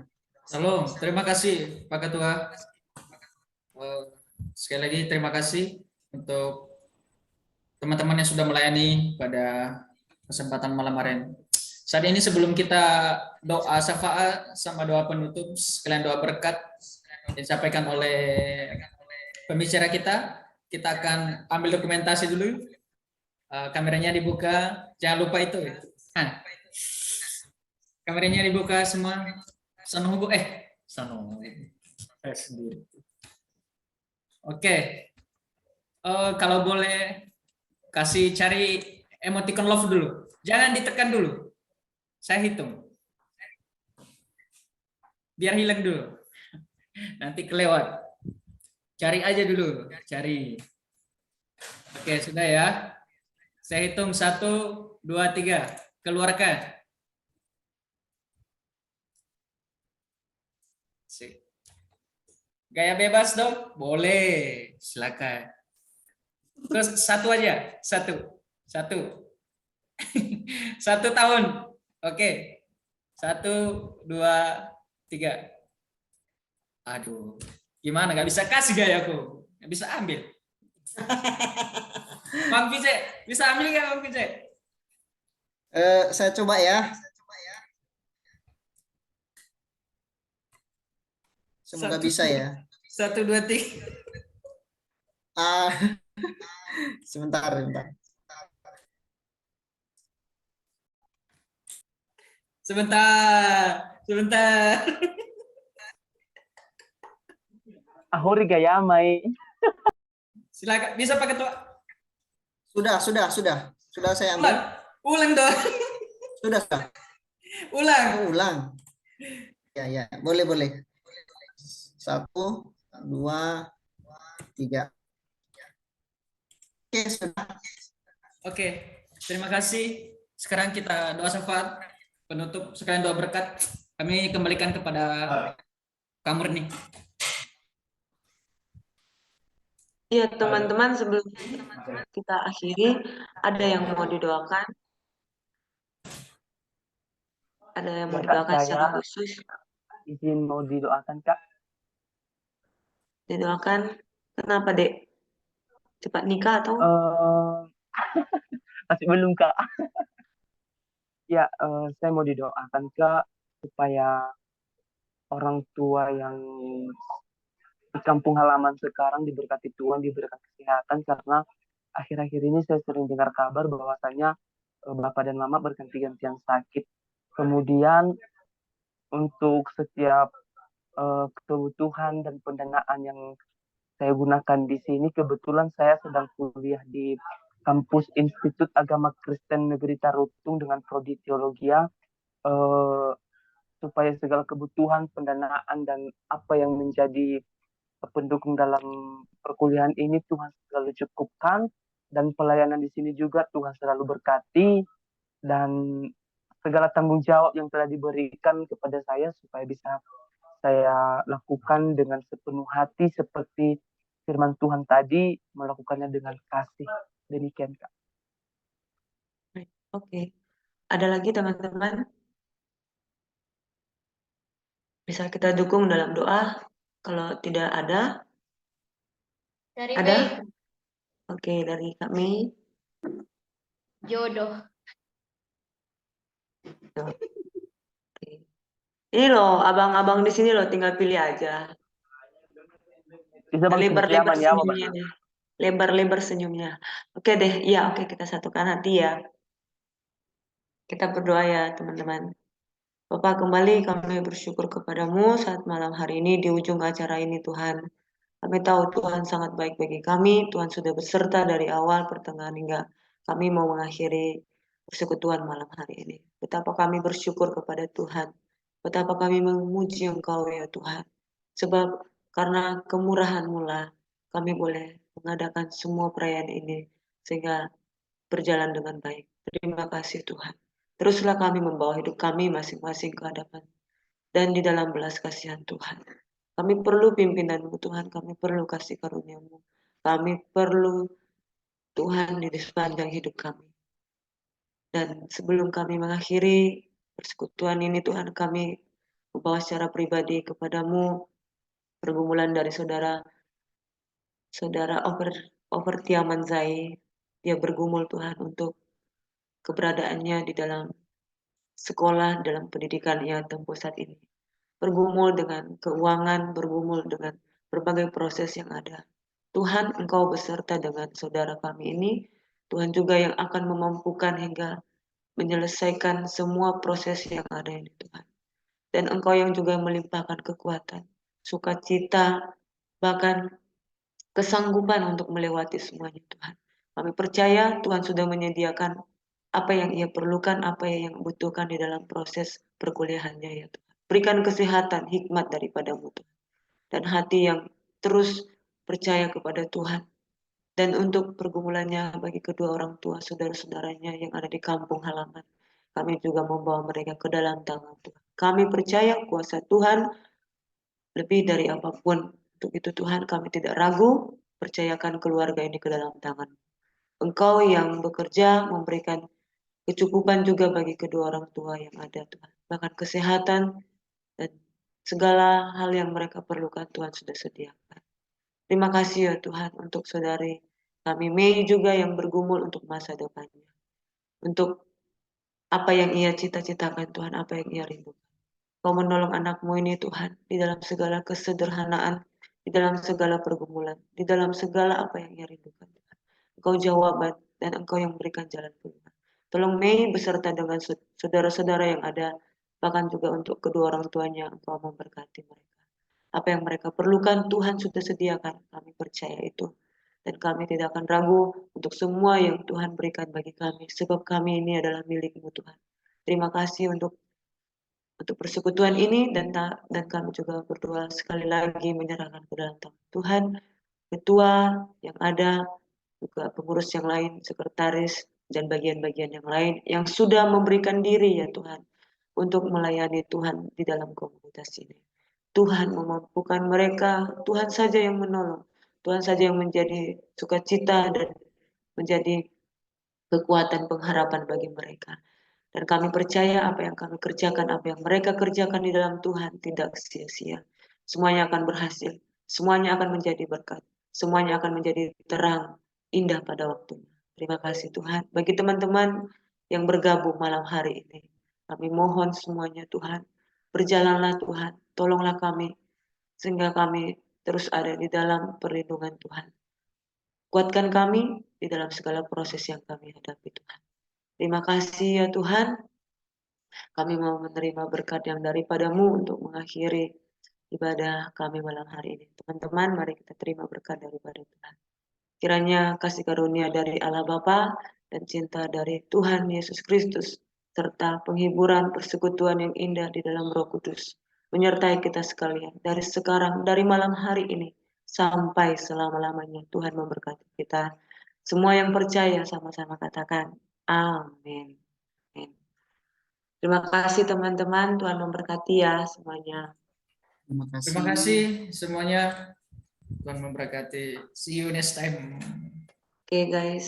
Speaker 1: Shalom. Terima kasih Pak Ketua. Sekali lagi terima kasih untuk teman-teman yang sudah melayani pada kesempatan malam hari ini. Saat ini sebelum kita doa syafaat sama doa penutup, sekalian doa berkat yang disampaikan oleh pembicara kita akan ambil dokumentasi dulu. Kameranya dibuka, jangan lupa itu. Kameranya dibuka semua. Oke. Kalau boleh kasih cari emoticon love dulu. Jangan ditekan dulu. Saya hitung. Biar hilang dulu. Nanti kelewat. Cari aja dulu. Cari. Oke, sudah ya. Saya hitung 1, 2, 3. Keluarkan. Gaya bebas dong? Boleh. Silakan. Terus satu aja. 1. 1. 1 tahun. Oke. 1, 2, 3. Aduh, gimana? Gak bisa kasih gaya aku. Gak bisa ambil. Bang Vijay, bisa ambil nggak Bang Vijay?
Speaker 4: Saya coba ya. Semoga bisa ya.
Speaker 1: 1, 2, 3.
Speaker 4: Sebentar.
Speaker 1: Sebentar.
Speaker 5: Ahori gaya mai.
Speaker 1: Silakan, bisa Pak Ketua.
Speaker 4: Sudah saya ambil.
Speaker 1: Ulang dong.
Speaker 4: Sudah.
Speaker 1: Ulang.
Speaker 4: Ya, boleh. 1, 2, 3. Oke, sudah.
Speaker 1: Oke, terima kasih. Sekarang kita doa syafaat penutup, sekalian doa berkat. Kami kembalikan kepada Kak Murni.
Speaker 6: Iya teman-teman, sebelum kita akhiri, ada yang mau didoakan? Ada yang mau
Speaker 5: Ya, Kak,
Speaker 6: didoakan secara
Speaker 5: saya
Speaker 6: khusus?
Speaker 5: izin mau didoakan, Kak.
Speaker 6: Didoakan, kenapa Dek? Cepat nikah atau?
Speaker 5: Masih belum, Kak. Ya, saya mau didoakan, Kak, supaya orang tua yang di kampung halaman sekarang diberkati Tuhan, diberkati kesehatan, karena akhir-akhir ini saya sering dengar kabar bahwasanya Bapak dan Mama berganti-gantian sakit. Kemudian untuk setiap kebutuhan dan pendanaan yang saya gunakan di sini, kebetulan saya sedang kuliah di kampus Institut Agama Kristen Negeri Tarutung dengan prodi teologia, supaya segala kebutuhan pendanaan dan apa yang menjadi pendukung dalam perkuliahan ini Tuhan selalu cukupkan, dan pelayanan di sini juga Tuhan selalu berkati, dan segala tanggung jawab yang telah diberikan kepada saya supaya bisa saya lakukan dengan sepenuh hati seperti firman Tuhan tadi, melakukannya dengan kasih. Demikian, Kak.
Speaker 6: Oke. Ada lagi teman-teman? Bisa kita dukung dalam doa. Kalau tidak ada?
Speaker 2: Dari
Speaker 6: Ada?
Speaker 2: Mei,
Speaker 6: Oke, dari kami.
Speaker 2: jodoh.
Speaker 6: Ini loh, abang-abang di sini loh, tinggal pilih aja.
Speaker 5: Bisa Bang,
Speaker 6: Lebar-lebar
Speaker 5: nyaman ya, Bang.
Speaker 6: senyumnya nih. Lebar-lebar senyumnya. Oke deh, iya oke, kita satukan hati ya. Kita berdoa ya teman-teman. Bapak, kembali kami bersyukur kepadamu saat malam hari ini di ujung acara ini Tuhan. Kami tahu Tuhan sangat baik bagi kami. Tuhan sudah beserta dari awal, pertengahan hingga kami mau mengakhiri persekutuan malam hari ini. Betapa kami bersyukur kepada Tuhan. Betapa kami memuji Engkau ya Tuhan. Sebab karena kemurahan-Mu lah kami boleh mengadakan semua perayaan ini sehingga berjalan dengan baik. Terima kasih Tuhan. Teruslah kami membawa hidup kami masing-masing ke hadapan dan di dalam belas kasihan Tuhan. Kami perlu pimpinan-Mu Tuhan, kami perlu kasih karunia-Mu. Kami perlu Tuhan di sepanjang hidup kami. Dan sebelum kami mengakhiri persekutuan ini Tuhan, kami membawa secara pribadi kepadamu pergumulan dari saudara Overtia Manzai. Dia bergumul Tuhan untuk keberadaannya di dalam sekolah, dalam pendidikan yang tempuh saat ini. Bergumul dengan keuangan, bergumul dengan berbagai proses yang ada. Tuhan, Engkau beserta dengan saudara kami ini. Tuhan juga yang akan memampukan hingga menyelesaikan semua proses yang ada ini Tuhan. Dan Engkau yang juga melimpahkan kekuatan, sukacita, bahkan kesanggupan untuk melewati semuanya Tuhan. Kami percaya Tuhan sudah menyediakan apa yang Ia perlukan, apa yang butuhkan di dalam proses perkuliahannya ya Tuhan. Berikan kesehatan, hikmat daripada-Mu Tuhan. Dan hati yang terus percaya kepada Tuhan. Dan untuk pergumulannya bagi kedua orang tua, saudara-saudaranya yang ada di kampung halaman, kami juga membawa mereka ke dalam tangan Tuhan. Kami percaya kuasa Tuhan lebih dari apapun. Untuk itu Tuhan kami tidak ragu, percayakan keluarga ini ke dalam tangan. Engkau yang bekerja memberikan kecukupan juga bagi kedua orang tua yang ada Tuhan. Bahkan kesehatan dan segala hal yang mereka perlukan Tuhan sudah sediakan. Terima kasih ya Tuhan untuk saudari kami Mei juga yang bergumul untuk masa depannya. Untuk apa yang ia cita-citakan Tuhan, apa yang ia rindukan. Kau menolong anakmu ini Tuhan, di dalam segala kesederhanaan, di dalam segala pergumulan, di dalam segala apa yang ia rindukan Tuhan. Engkau jawaban dan Engkau yang berikan jalan keluar. Tolong Mei beserta dengan saudara-saudara yang ada, bahkan juga untuk kedua orang tuanya, Engkau memberkati mereka. Apa yang mereka perlukan Tuhan sudah sediakan, kami percaya itu. Dan kami tidak akan ragu untuk semua yang Tuhan berikan bagi kami, sebab kami ini adalah milik-Mu Tuhan. Terima kasih untuk persekutuan ini dan kami juga berdoa sekali lagi menyerahkan ke dalam tangan Tuhan, ketua yang ada, juga pengurus yang lain, sekretaris, dan bagian-bagian yang lain yang sudah memberikan diri ya Tuhan untuk melayani Tuhan di dalam komunitas ini. Tuhan memampukan mereka, Tuhan saja yang menolong, Tuhan saja yang menjadi sukacita dan menjadi kekuatan pengharapan bagi mereka. Dan kami percaya apa yang kami kerjakan, apa yang mereka kerjakan di dalam Tuhan tidak sia-sia. Semuanya akan berhasil, semuanya akan menjadi berkat, semuanya akan menjadi terang, indah pada waktunya. Terima kasih Tuhan. Bagi teman-teman yang bergabung malam hari ini, kami mohon semuanya Tuhan, berjalanlah Tuhan, tolonglah kami, sehingga kami terus ada di dalam perlindungan Tuhan. Kuatkan kami di dalam segala proses yang kami hadapi Tuhan. Terima kasih ya Tuhan. Kami mau menerima berkat yang daripada-Mu untuk mengakhiri ibadah kami malam hari ini. Teman-teman, mari kita terima berkat daripada Tuhan. Kiranya kasih karunia dari Allah Bapa dan cinta dari Tuhan Yesus Kristus, serta penghiburan persekutuan yang indah di dalam Roh Kudus, menyertai kita sekalian dari sekarang, dari malam hari ini, sampai selama-lamanya. Tuhan memberkati kita. Semua yang percaya sama-sama katakan, amin. Terima kasih teman-teman, Tuhan memberkati ya semuanya.
Speaker 1: Terima kasih semuanya. Tuhan memberkati. See you next time.
Speaker 6: Oke guys.